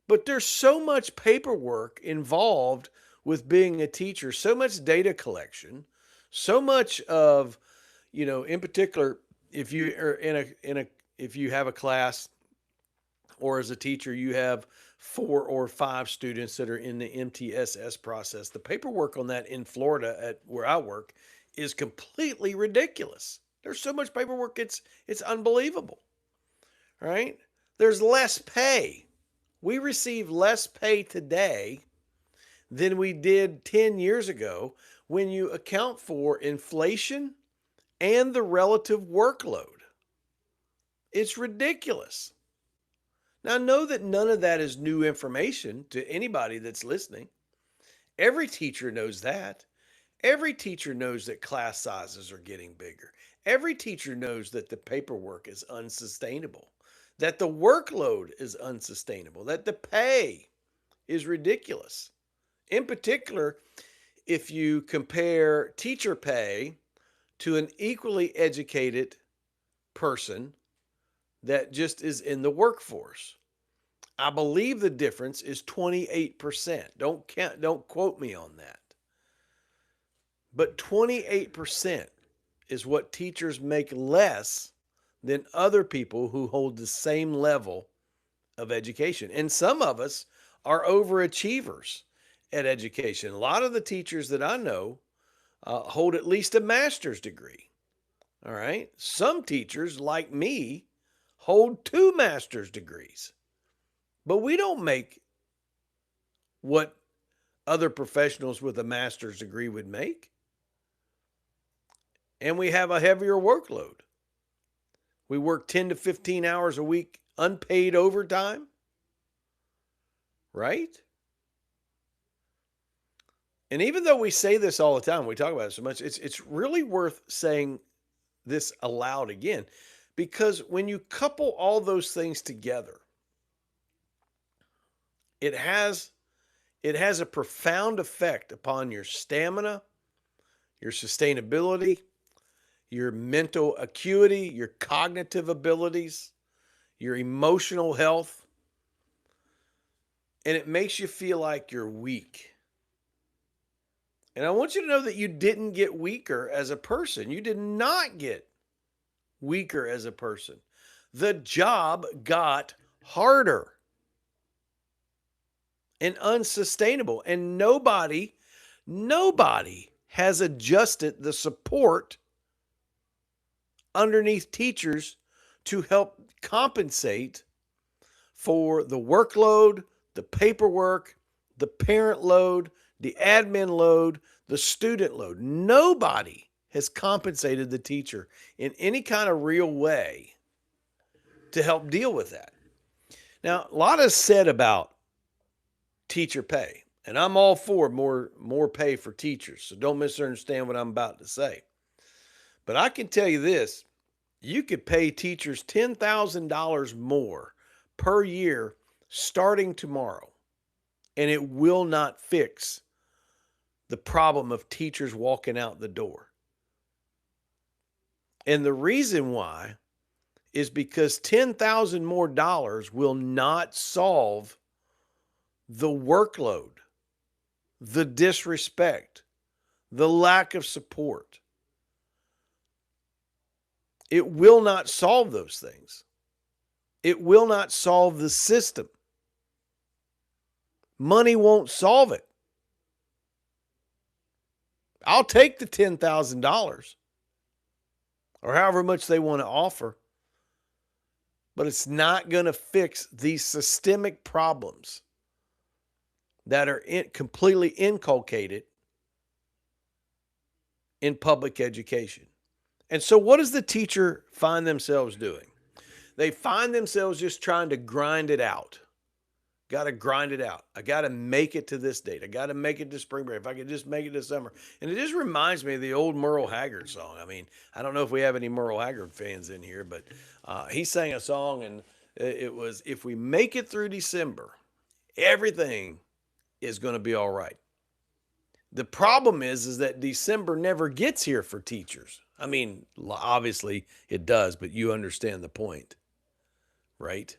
But there's so much paperwork involved with being a teacher, so much data collection, so much of, in particular, if you are if you have a class, or as a teacher, you have 4 or 5 students that are in the MTSS process. The paperwork on that in Florida at where I work is completely ridiculous. There's so much paperwork, it's unbelievable. Right? There's less pay. We receive less pay today than we did 10 years ago when you account for inflation and the relative workload. It's ridiculous. Now, know that none of that is new information to anybody that's listening. Every teacher knows that. Every teacher knows that class sizes are getting bigger. Every teacher knows that the paperwork is unsustainable, that the workload is unsustainable, that the pay is ridiculous. In particular, if you compare teacher pay to an equally educated person that just is in the workforce. I believe the difference is 28%. Don't quote me on that. But 28% is what teachers make less than other people who hold the same level of education. And some of us are overachievers at education. A lot of the teachers that I know hold at least a master's degree. All right. Some teachers, like me, hold 2 master's degrees. But we don't make what other professionals with a master's degree would make. And we have a heavier workload. We work 10 to 15 hours a week, unpaid overtime. Right? And even though we say this all the time, we talk about it so much, it's really worth saying this aloud again. Because when you couple all those things together, it has a profound effect upon your stamina, your sustainability, your mental acuity, your cognitive abilities, your emotional health. And it makes you feel like you're weak. And I want you to know that you didn't get weaker as a person. You did not get weaker as a person. The job got harder and unsustainable. And nobody has adjusted the support underneath teachers to help compensate for the workload, the paperwork, the parent load, the admin load, the student load. Nobody has compensated the teacher in any kind of real way to help deal with that. Now, a lot is said about teacher pay, and I'm all for more pay for teachers, so don't misunderstand what I'm about to say. But I can tell you this, you could pay teachers $10,000 more per year starting tomorrow, and it will not fix the problem of teachers walking out the door. And the reason why is because $10,000 more dollars will not solve the workload, the disrespect, the lack of support. It will not solve those things. It will not solve the system. Money won't solve it. I'll take the $10,000 or however much they want to offer, but it's not going to fix these systemic problems that are completely inculcated in public education. And so what does the teacher find themselves doing? They find themselves just trying to grind it out. Got to grind it out. I got to make it to this date. I got to make it to spring break. If I could just make it to summer. And it just reminds me of the old Merle Haggard song. I mean, I don't know if we have any Merle Haggard fans in here, but he sang a song and it was, if we make it through December, everything is going to be all right. The problem is that December never gets here for teachers. I mean, obviously it does, but you understand the point, right?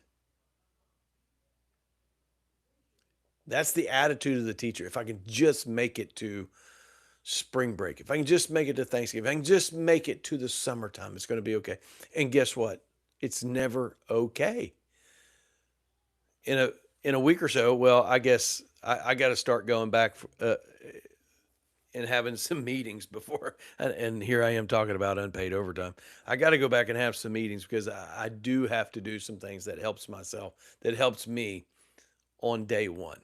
That's the attitude of the teacher. If I can just make it to spring break, if I can just make it to Thanksgiving, if I can just make it to the summertime, it's going to be okay. And guess what? It's never okay. In a week or so, well, I guess I got to start going back and having some meetings before. And here I am talking about unpaid overtime. I got to go back and have some meetings because I do have to do some things that helps myself, that helps me on day one.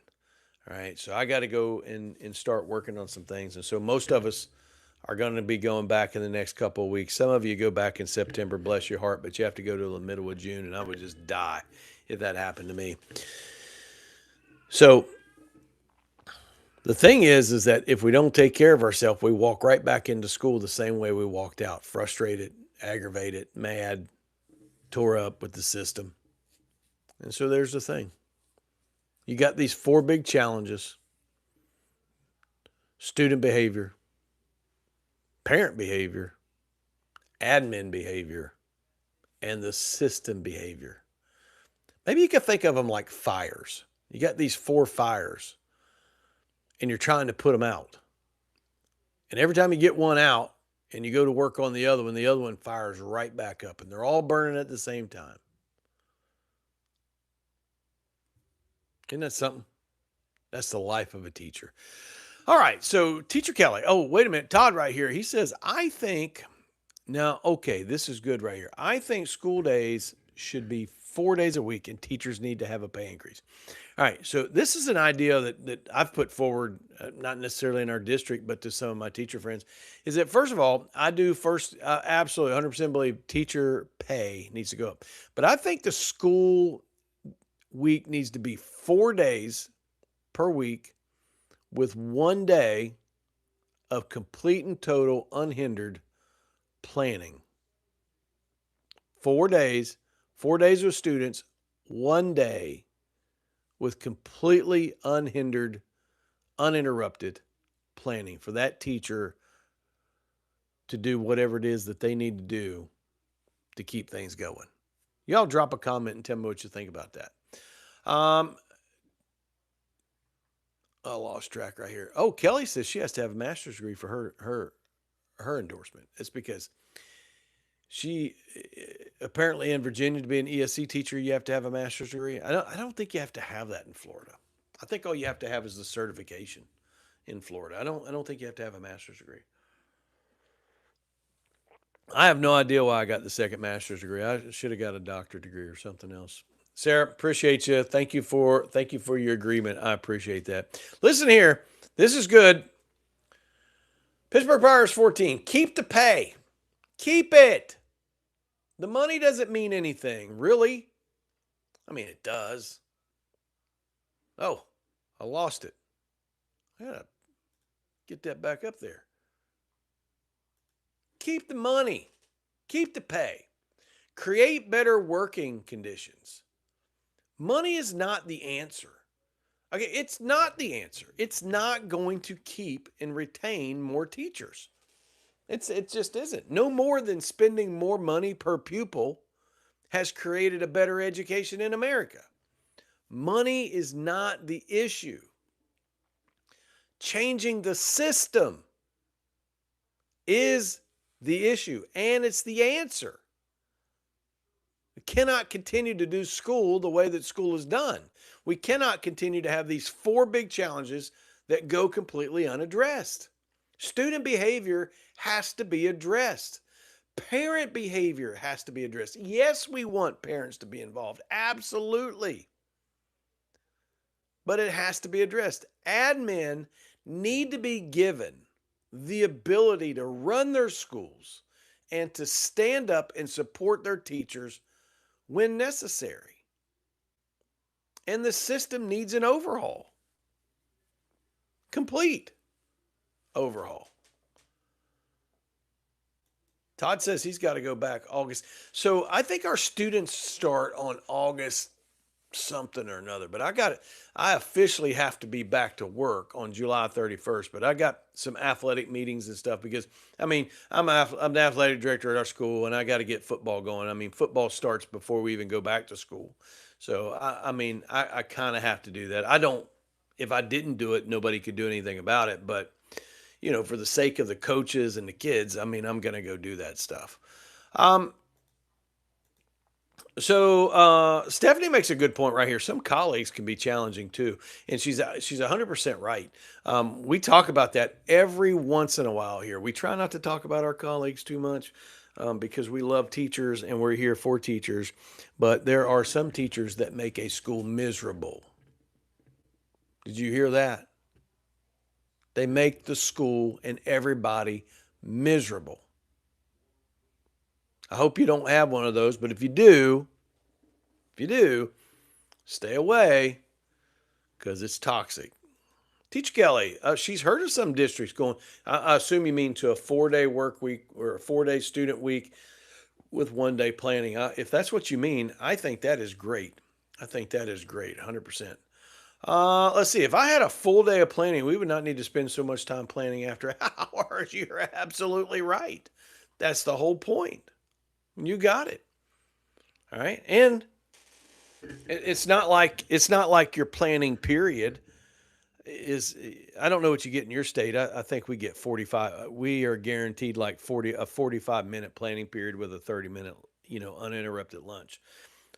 All right, so I got to go and start working on some things. And so most of us are going to be going back in the next couple of weeks. Some of you go back in September, bless your heart, but you have to go to the middle of June, and I would just die if that happened to me. So the thing is that if we don't take care of ourselves, we walk right back into school the same way we walked out, frustrated, aggravated, mad, tore up with the system. And so there's the thing. You got these 4 big challenges: student behavior, parent behavior, admin behavior, and the system behavior. Maybe you could think of them like fires. You got these 4 fires, and you're trying to put them out. And every time you get one out and you go to work on the other one fires right back up, and they're all burning at the same time. Isn't that something? That's the life of a teacher. All right, so Teacher Kelly. Oh, wait a minute. Todd right here. He says, I think, now, okay, this is good right here. I think school days should be 4 days a week and teachers need to have a pay increase. All right, so this is an idea that I've put forward, not necessarily in our district, but to some of my teacher friends, is that first of all, I do absolutely 100% believe teacher pay needs to go up. But I think the school week needs to be 4 days per week with 1 day of complete and total unhindered planning. 4 days, 4 days with students, 1 day with completely unhindered, uninterrupted planning for that teacher to do whatever it is that they need to do to keep things going. Y'all drop a comment and tell me what you think about that. I lost track right here. Oh, Kelly says she has to have a master's degree for her endorsement. It's because she apparently in Virginia to be an ESC teacher, you have to have a master's degree. I don't think you have to have that in Florida. I think all you have to have is the certification in Florida. I don't think you have to have a master's degree. I have no idea why I got the second master's degree. I should have got a doctorate degree or something else. Sarah, appreciate you. Thank you for your agreement. I appreciate that. Listen here. This is good. Pittsburgh Pirates 14. Keep the pay. Keep it. The money doesn't mean anything, really. I mean, it does. Oh, I lost it. I gotta get that back up there. Keep the money. Keep the pay. Create better working conditions. Money is not the answer. Okay, it's not the answer. It's not going to keep and retain more teachers. It just isn't. No more than spending more money per pupil has created a better education in America. Money is not the issue. Changing the system is the issue, and it's the answer. We cannot continue to do school the way that school is done. We cannot continue to have these four big challenges that go completely unaddressed. Student behavior has to be addressed. Parent behavior has to be addressed. Yes, we want parents to be involved. Absolutely. But it has to be addressed. Admin need to be given the ability to run their schools and to stand up and support their teachers when necessary. And the system needs an overhaul, complete overhaul. Todd says he's got to go back August. So I think our students start on August something or another. But I officially have to be back to work on July 31st. But I got some athletic meetings and stuff because I mean I'm the athletic director at our school and I got to get football going. I mean football starts before we even go back to school. So I kind of have to do that. I don't. If I didn't do it, nobody could do anything about it. But for the sake of the coaches and the kids, I mean, I'm going to go do that stuff. Um, so Stephanie makes a good point right here. Some colleagues can be challenging too, and she's 100% right. We talk about that every once in a while here. We try not to talk about our colleagues too much because we love teachers and we're here for teachers. But there are some teachers that make a school miserable. Did you hear that? They make the school and everybody miserable. I hope you don't have one of those, but if you do, stay away because it's toxic. Teach Kelly, she's heard of some districts going, I assume you mean to a 4-day work week or a 4-day student week with 1 day planning. If that's what you mean, I think that is great. I think that is great, 100%. Let's see. If I had a full day of planning, we would not need to spend so much time planning after hours. You're absolutely right. That's the whole point. You got it. All right. And it's not like your planning period is. I don't know what you get in your state. I think we get 45. We are guaranteed like 45-minute planning period with a 30-minute, uninterrupted lunch.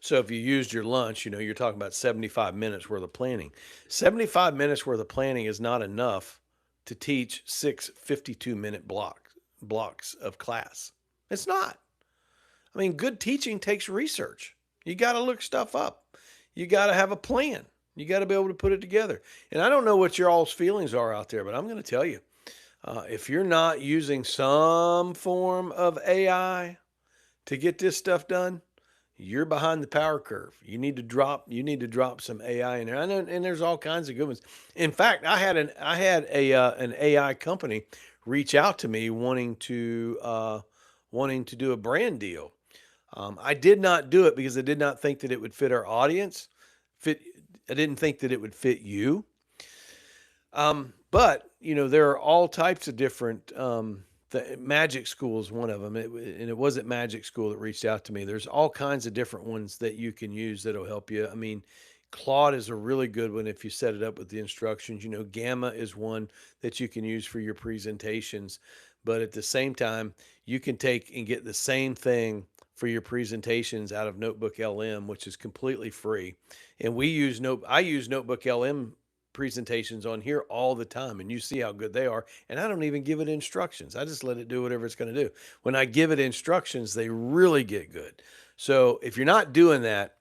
So if you used your lunch, you're talking about 75 minutes worth of planning. 75 minutes worth of planning is not enough to teach 6 52-minute blocks of class. It's not. I mean, good teaching takes research. You got to look stuff up. You got to have a plan. You got to be able to put it together. And I don't know what your all's feelings are out there, but I'm going to tell you, if you're not using some form of AI to get this stuff done, you're behind the power curve. You need to drop some AI in there. I know, and there's all kinds of good ones. In fact, I had an AI company reach out to me wanting to do a brand deal. I did not do it because I did not think that it would fit our audience. I didn't think that it would fit you. But there are all types of different. The Magic School is one of them, and it wasn't Magic School that reached out to me. There's all kinds of different ones that you can use that'll help you. I mean, Claude is a really good one if you set it up with the instructions. Gamma is one that you can use for your presentations, but at the same time, you can take and get the same thing for your presentations out of Notebook LM, which is completely free. And I use Notebook LM presentations on here all the time, and you see how good they are. And I don't even give it instructions. I just let it do whatever it's going to do. When I give it instructions, they really get good. So if you're not doing that,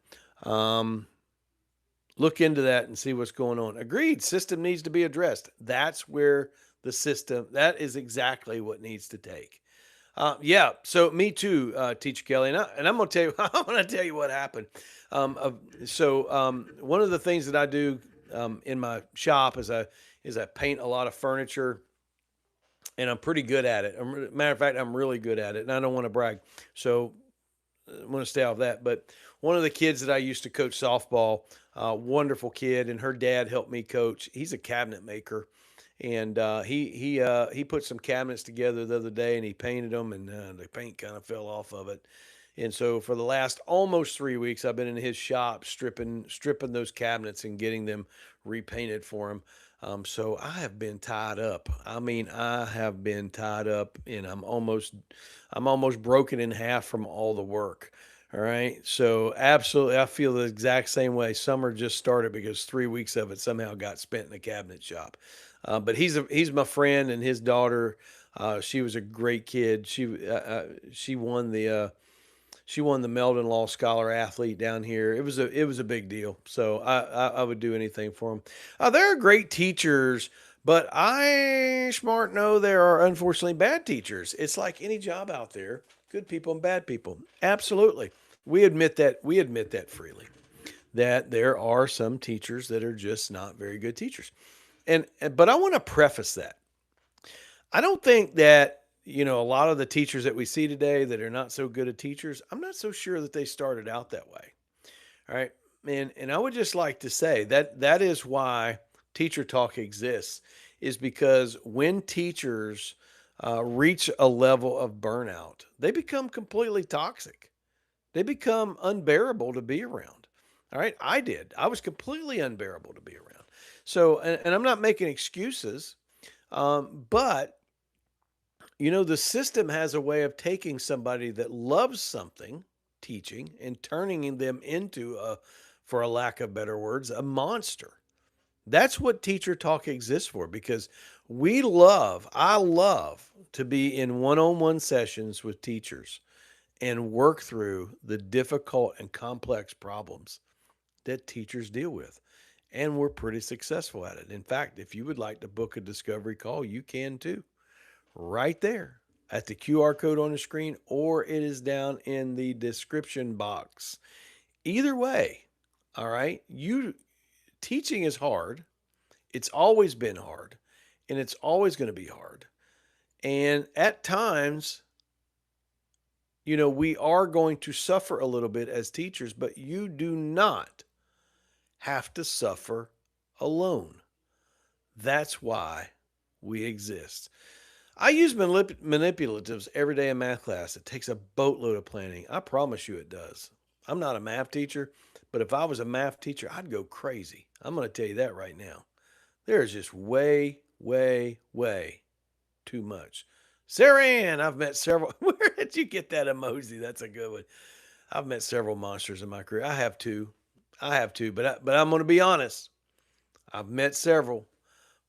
look into that and see what's going on. Agreed. System needs to be addressed. That's where that is exactly what needs to take. Yeah. So me too, Teacher Kelly. And I'm going to tell you, I'm going to tell you what happened. One of the things that I do in my shop is I paint a lot of furniture, and I'm pretty good at it. Matter of fact, I'm really good at it, and I don't want to brag, so I want to stay off that. But one of the kids that I used to coach softball, wonderful kid, and her dad helped me coach. He's a cabinet maker, and he put some cabinets together the other day, and he painted them, and the paint kind of fell off of it. And so for the last almost 3 weeks, I've been in his shop stripping those cabinets and getting them repainted for him. So I have been tied up. I mean, I have been tied up, and I'm almost broken in half from all the work. All right. So absolutely, I feel the exact same way. Summer just started because 3 weeks of it somehow got spent in the cabinet shop. But he's my friend, and his daughter. She was a great kid. She won the Meldon Law Scholar athlete down here. It was a big deal. So I would do anything for them. There are great teachers, but I smart know there are unfortunately bad teachers. It's like any job out there, good people and bad people. Absolutely. We admit that freely. That there are some teachers that are just not very good teachers. But I want to preface that. I don't think that, a lot of the teachers that we see today that are not so good at teachers, I'm not so sure that they started out that way. All right. And I would just like to say that that is why teacher talk exists, is because when teachers reach a level of burnout, they become completely toxic. They become unbearable to be around. All right. I did. I was completely unbearable to be around. So, and I'm not making excuses, but the system has a way of taking somebody that loves something, teaching, and turning them into for a lack of better words, a monster. That's what teacher talk exists for, because I love to be in one on one sessions with teachers and work through the difficult and complex problems that teachers deal with. And we're pretty successful at it. In fact, if you would like to book a discovery call, you can too, right there at the QR code on the screen, or it is down in the description box. Either way, all right, teaching is hard. It's always been hard, and it's always going to be hard. And at times, we are going to suffer a little bit as teachers, but you do not have to suffer alone. That's why we exist. I use manipulatives every day in math class. It takes a boatload of planning. I promise you it does. I'm not a math teacher, but if I was a math teacher, I'd go crazy. I'm going to tell you that right now. There is just way, way, way too much. Sarah Ann, I've met several. Where did you get that emoji? That's a good one. I've met several monsters in my career. I have two. But I'm going to be honest. I've met several,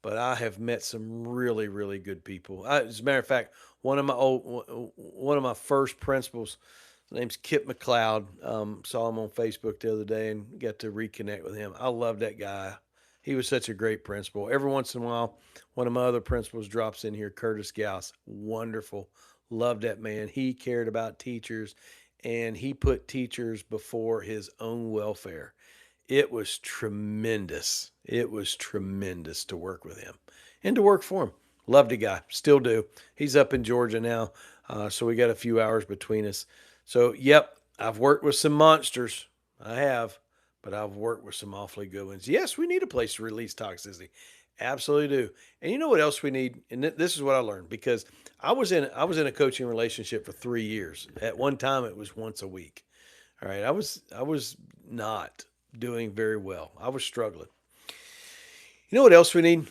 but I have met some really, really good people. As a matter of fact, one of my first principals, his name's Kip McLeod. Saw him on Facebook the other day and got to reconnect with him. I love that guy. He was such a great principal. Every once in a while, one of my other principals drops in here, Curtis Gauss. Wonderful. Loved that man. He cared about teachers, and he put teachers before his own welfare. It was tremendous. It was tremendous to work with him and to work for him. Loved the guy. Still do. He's up in Georgia now. So we got a few hours between us. So, yep, I've worked with some monsters. I have, but I've worked with some awfully good ones. Yes, we need a place to release toxicity. Absolutely do. And you know what else we need? And this is what I learned, because I was in a coaching relationship for 3 years. At one time, it was once a week. All right, I was not doing very well. I was struggling. You know what else we need?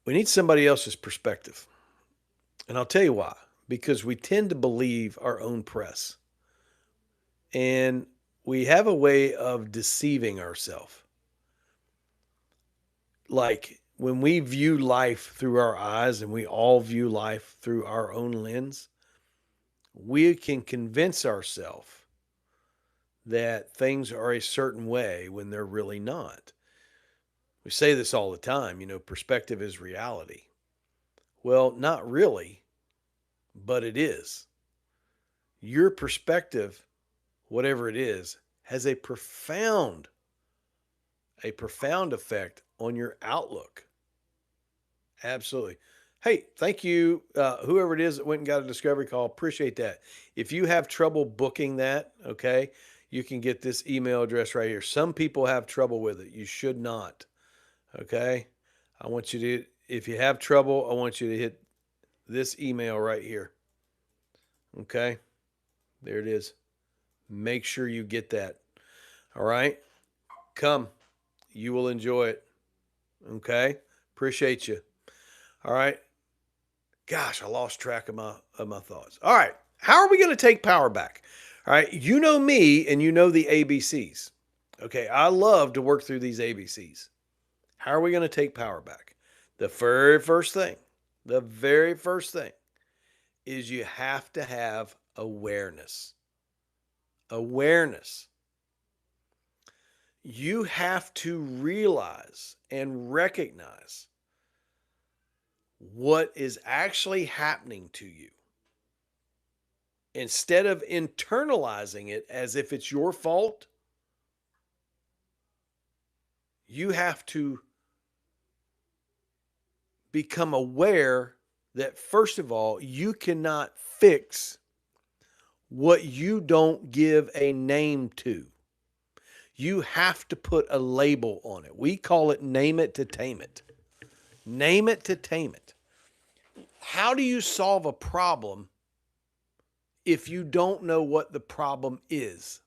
We need somebody else's perspective. And I'll tell you why. Because we tend to believe our own press. And we have a way of deceiving ourselves. Like when we view life through our eyes, and we all view life through our own lens, we can convince ourselves that things are a certain way when they're really not. We say this all the time, perspective is reality. Well, not really, but it is. Your perspective, whatever it is, has a profound effect on your outlook. Absolutely. Hey, thank you, whoever it is that went and got a discovery call. Appreciate that. If you have trouble booking that, okay, you can get this email address right here. Some people have trouble with it. You should not. Okay. I want you to, if you have trouble, I want you to hit this email right here. Okay. There it is. Make sure you get that. All right. Come. You will enjoy it. Okay. Appreciate you. All right. Gosh, I lost track of my thoughts. All right. How are we going to take power back? All right. You know me and you know the ABCs. Okay. I love to work through these ABCs. How are we going to take power back? The very first thing is you have to have awareness. Awareness. You have to realize and recognize what is actually happening to you. Instead of internalizing it as if it's your fault, you have to become aware that, first of all, you cannot fix what you don't give a name to. You have to put a label on it. We call it name it to tame it. Name it to tame it. How do you solve a problem if you don't know what the problem is?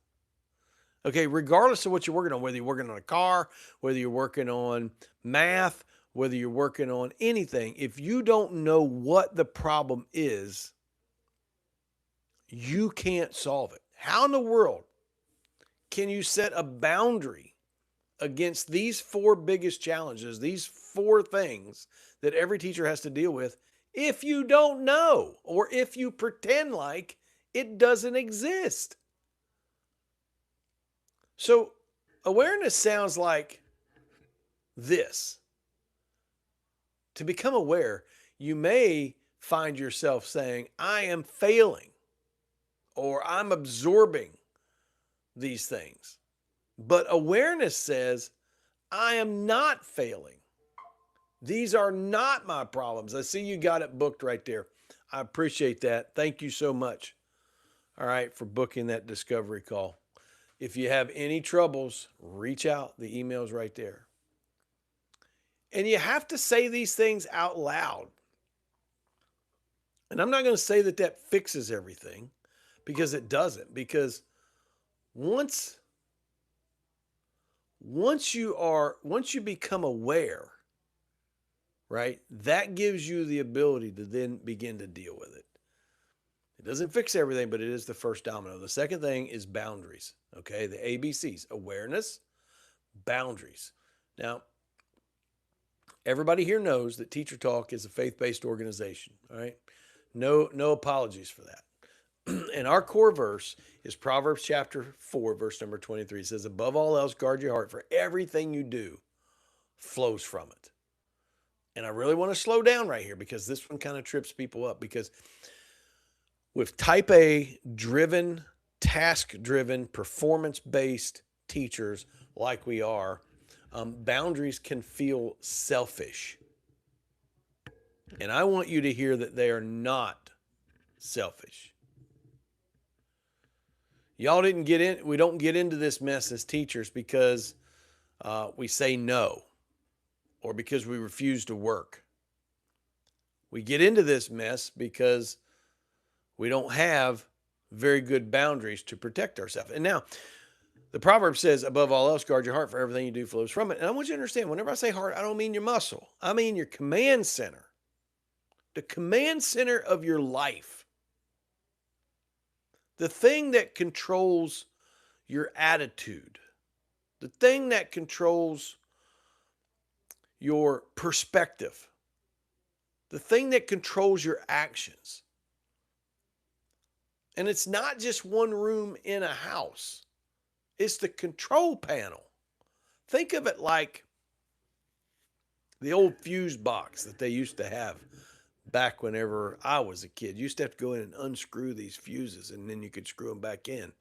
Okay, regardless of what you're working on, whether you're working on a car, whether you're working on math, whether you're working on anything, if you don't know what the problem is, you can't solve it. How in the world can you set a boundary against these four biggest challenges, these four things that every teacher has to deal with, if you don't know or if you pretend like it doesn't exist? So, awareness sounds like this. To become aware, you may find yourself saying, I am failing or I'm absorbing these things. But awareness says, I am not failing. These are not my problems. I see you got it booked right there. I appreciate that. Thank you so much. All right, for booking that discovery call. If you have any troubles, reach out. The email's right there. And you have to say these things out loud. And I'm not going to say that that fixes everything, because it doesn't. Because once you become aware, right, that gives you the ability to then begin to deal with it. It doesn't fix everything, but it is the first domino. The second thing is boundaries. Okay, the ABCs: awareness, boundaries. Now, everybody here knows that Teacher Talk is a faith-based organization. All right, no apologies for that. And our core verse is Proverbs chapter 4, verse number 23. It says, above all else, guard your heart, for everything you do flows from it. And I really want to slow down right here, because this one kind of trips people up. Because with type A driven, task driven, performance based teachers like we are, boundaries can feel selfish. And I want you to hear that they are not selfish. Y'all didn't get in. We don't get into this mess as teachers because we say no or because we refuse to work. We get into this mess because we don't have very good boundaries to protect ourselves. And now, the proverb says, above all else, guard your heart, for everything you do flows from it. And I want you to understand, whenever I say heart, I don't mean your muscle. I mean your command center. The command center of your life. The thing that controls your attitude. The thing that controls your perspective. The thing that controls your actions. And it's not just one room in a house. It's the control panel. Think of it like the old fuse box that they used to have back whenever I was a kid. You used to have to go in and unscrew these fuses, and then you could screw them back in.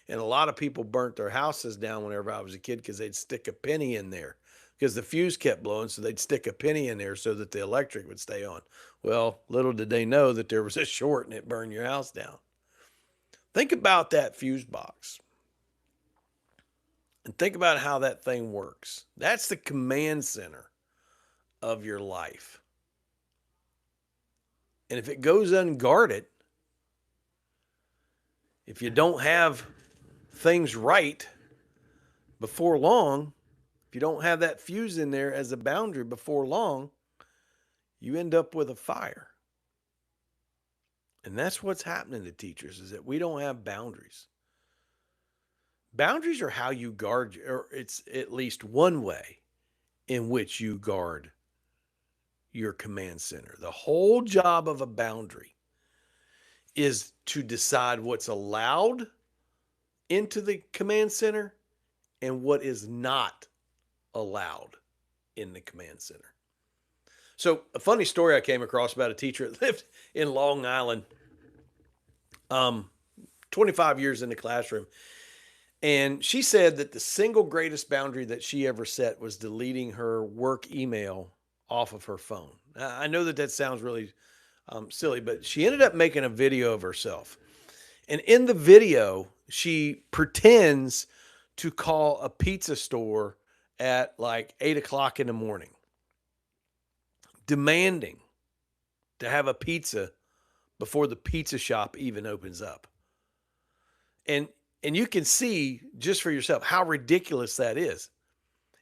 And a lot of people burnt their houses down whenever I was a kid because they'd stick a penny in there because the fuse kept blowing. So they'd stick a penny in there so that the electric would stay on. Well, little did they know that there was a short and it burned your house down. Think about that fuse box and think about how that thing works. That's the command center of your life. And if it goes unguarded, if you don't have things right before long, If you don't have that fuse in there as a boundary before long, you end up with a fire. And that's what's happening to teachers is that we don't have boundaries. Boundaries are how you guard, or it's at least one way in which you guard your command center. The whole job of a boundary is to decide what's allowed into the command center and what is not allowed in the command center. So, a funny story I came across about a teacher that lived in Long Island, um, 25 years in the classroom. And she said that the single greatest boundary that she ever set was deleting her work email off of her phone. I know that that sounds really silly, but she ended up making a video of herself. And in the video, she pretends to call a pizza store at like 8 o'clock in the morning, demanding to have a pizza before the pizza shop even opens up. And and you can see just for yourself how ridiculous that is.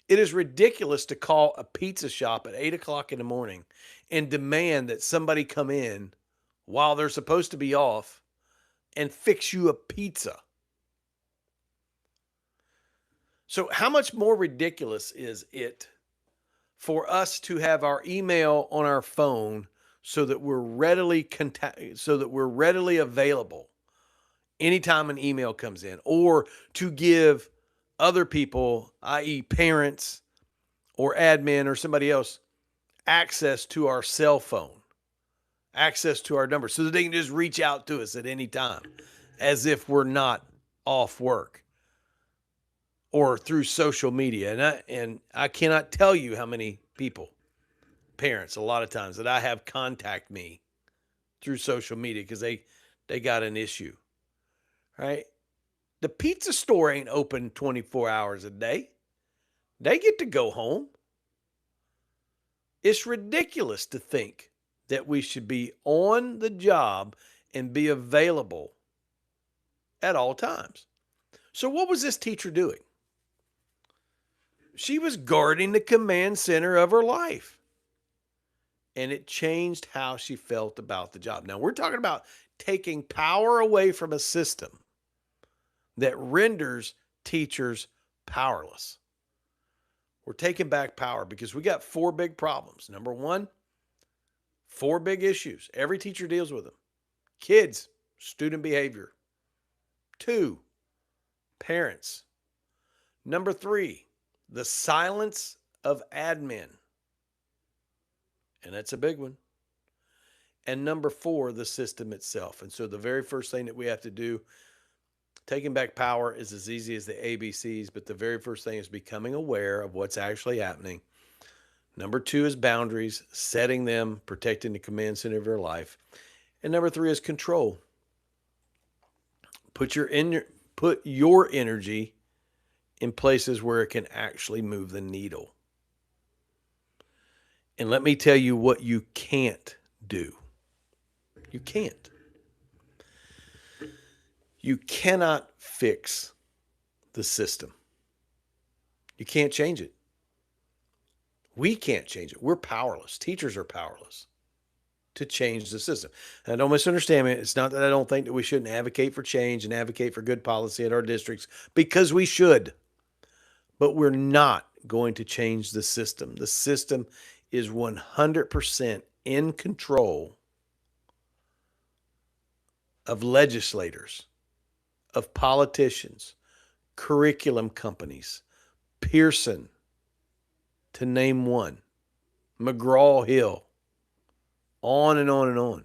It is ridiculous to call a pizza shop at 8 o'clock in the morning and demand that somebody come in while they're supposed to be off and fix you a pizza. So, how much more ridiculous is it for us to have our email on our phone so that we're readily available anytime an email comes in, or to give other people, i.e., parents or admin or somebody else, access to our cell phone, access to our number so that they can just reach out to us at any time as if we're not off work or through social media. And I cannot tell you how many people, parents, a lot of times that I have contact me through social media because they got an issue, right? The pizza store ain't open 24 hours a day. They get to go home. It's ridiculous to think that we should be on the job and be available at all times. So, what was this teacher doing? She was guarding the command center of her life, and it changed how she felt about the job. Now, we're talking about taking power away from a system that renders teachers powerless. We're taking back power because we got four big problems. Number one, four big issues. Every teacher deals with them. Kids, student behavior. Two, parents. Number three, the silence of admin. And that's a big one. And number four, the system itself. And so the very first thing that we have to do, taking back power, is as easy as the ABCs, but the very first thing is becoming aware of what's actually happening. Number two is boundaries, setting them, protecting the command center of your life. And number three is control. Put your energy in places where it can actually move the needle. And let me tell you what you can't do. You can't. You cannot fix the system. You can't change it. We can't change it. We're powerless. Teachers are powerless to change the system. And don't misunderstand me. It's not that I don't think that we shouldn't advocate for change and advocate for good policy at our districts, because we should. But we're not going to change the system. The system is 100% in control of legislators, of politicians, curriculum companies, Pearson, to name one, McGraw-Hill, on and on and on.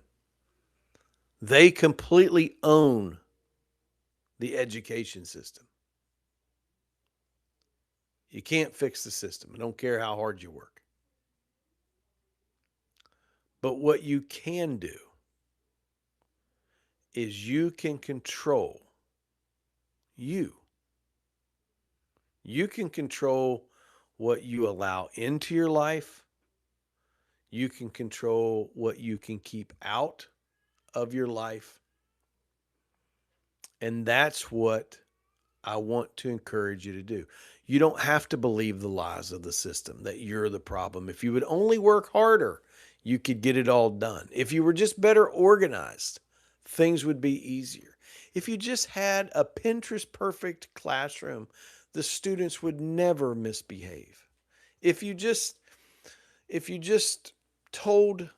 They completely own the education system. You can't fix the system. I don't care how hard you work. But what you can do is you can control you. You can control what you allow into your life. You can control what you can keep out of your life. And that's what I want to encourage you to do. You don't have to believe the lies of the system that you're the problem. If you would only work harder, you could get it all done. If you were just better organized, things would be easier. If you just had a Pinterest perfect classroom, the students would never misbehave. If you just if you just told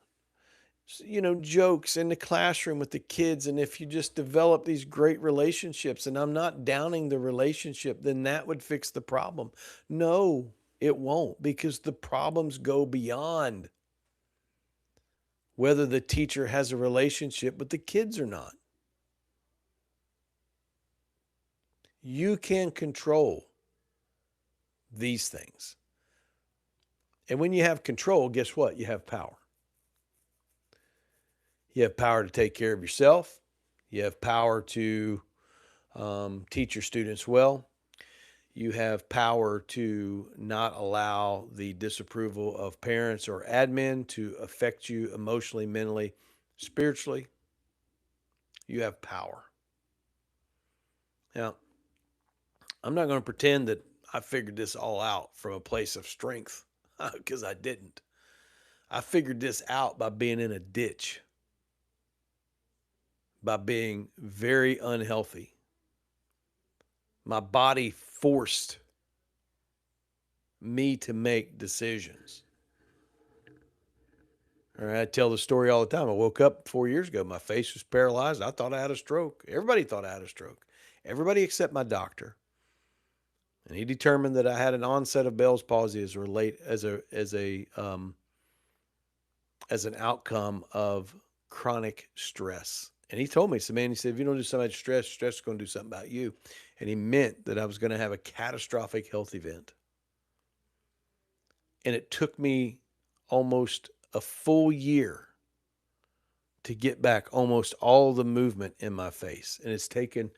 jokes in the classroom with the kids, and if you just develop these great relationships, and I'm not downing the relationship, then that would fix the problem. No, it won't, because the problems go beyond whether the teacher has a relationship with the kids or not. You can control these things. And when you have control, guess what? You have power. You have power to take care of yourself. You have power to teach your students well. You have power to not allow the disapproval of parents or admin to affect you emotionally, mentally, spiritually. You have power. Now, I'm not going to pretend that I figured this all out from a place of strength, because I didn't. I figured this out by being in a ditch, by being very unhealthy. My body forced me to make decisions. All right, I tell the story all the time. I woke up 4 years ago. My face was paralyzed. I thought I had a stroke. Everybody thought I had a stroke. Everybody except my doctor. And he determined that I had an onset of Bell's palsy as an outcome of chronic stress. And he told me, so man, he said, if you don't do something about stress, stress is going to do something about you. And he meant that I was going to have a catastrophic health event. And it took me almost a full year to get back almost all the movement in my face. And it's taken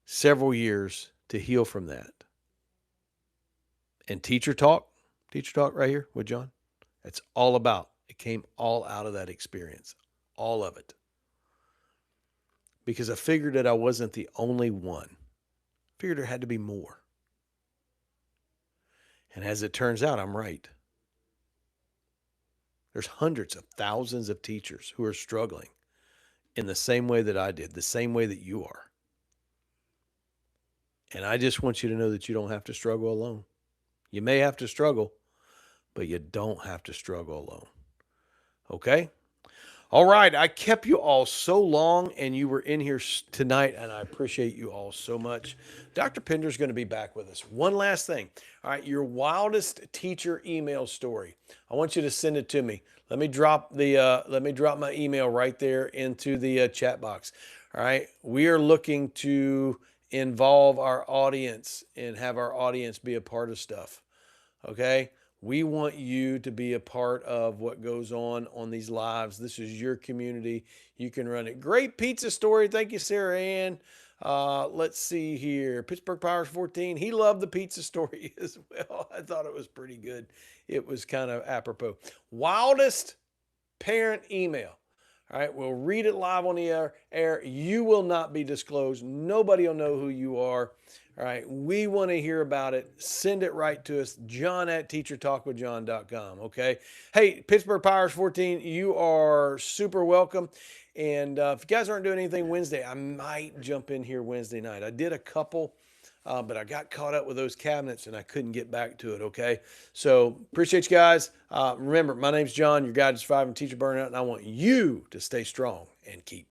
several years to heal from that. And teacher talk right here with John, it's all about, it came all out of that experience, all of it. Because I figured that I wasn't the only one. I figured there had to be more. And as it turns out, I'm right. There's hundreds of thousands of teachers who are struggling in the same way that I did, the same way that you are. And I just want you to know that you don't have to struggle alone. You may have to struggle, but you don't have to struggle alone. Okay? All right. I kept you all so long, and you were in here tonight, and I appreciate you all so much. Dr. Pender's going to be back with us. One last thing. All right. Your wildest teacher email story. I want you to send it to me. Let me drop my email right there into the chat box. All right. We are looking to involve our audience and have our audience be a part of stuff. Okay. We want you to be a part of what goes on these lives. This is your community. You can run it. Great pizza story. Thank you, Sarah Ann. Let's see here. Pittsburgh Pirates 14. He loved the pizza story as well. I thought it was pretty good. It was kind of apropos. Wildest parent email. All right, we'll read it live on the air. You will not be disclosed. Nobody will know who you are. All right, we want to hear about it. Send it right to us, john@teachertalkwithjohn.com, okay? Hey, Pittsburgh Pirates 14, you are super welcome. And if you guys aren't doing anything Wednesday, I might jump in here Wednesday night. I did a couple, but I got caught up with those cabinets and I couldn't get back to it, okay? So appreciate you guys. Remember, my name's John, your guide to surviving teacher burnout, and I want you to stay strong and keep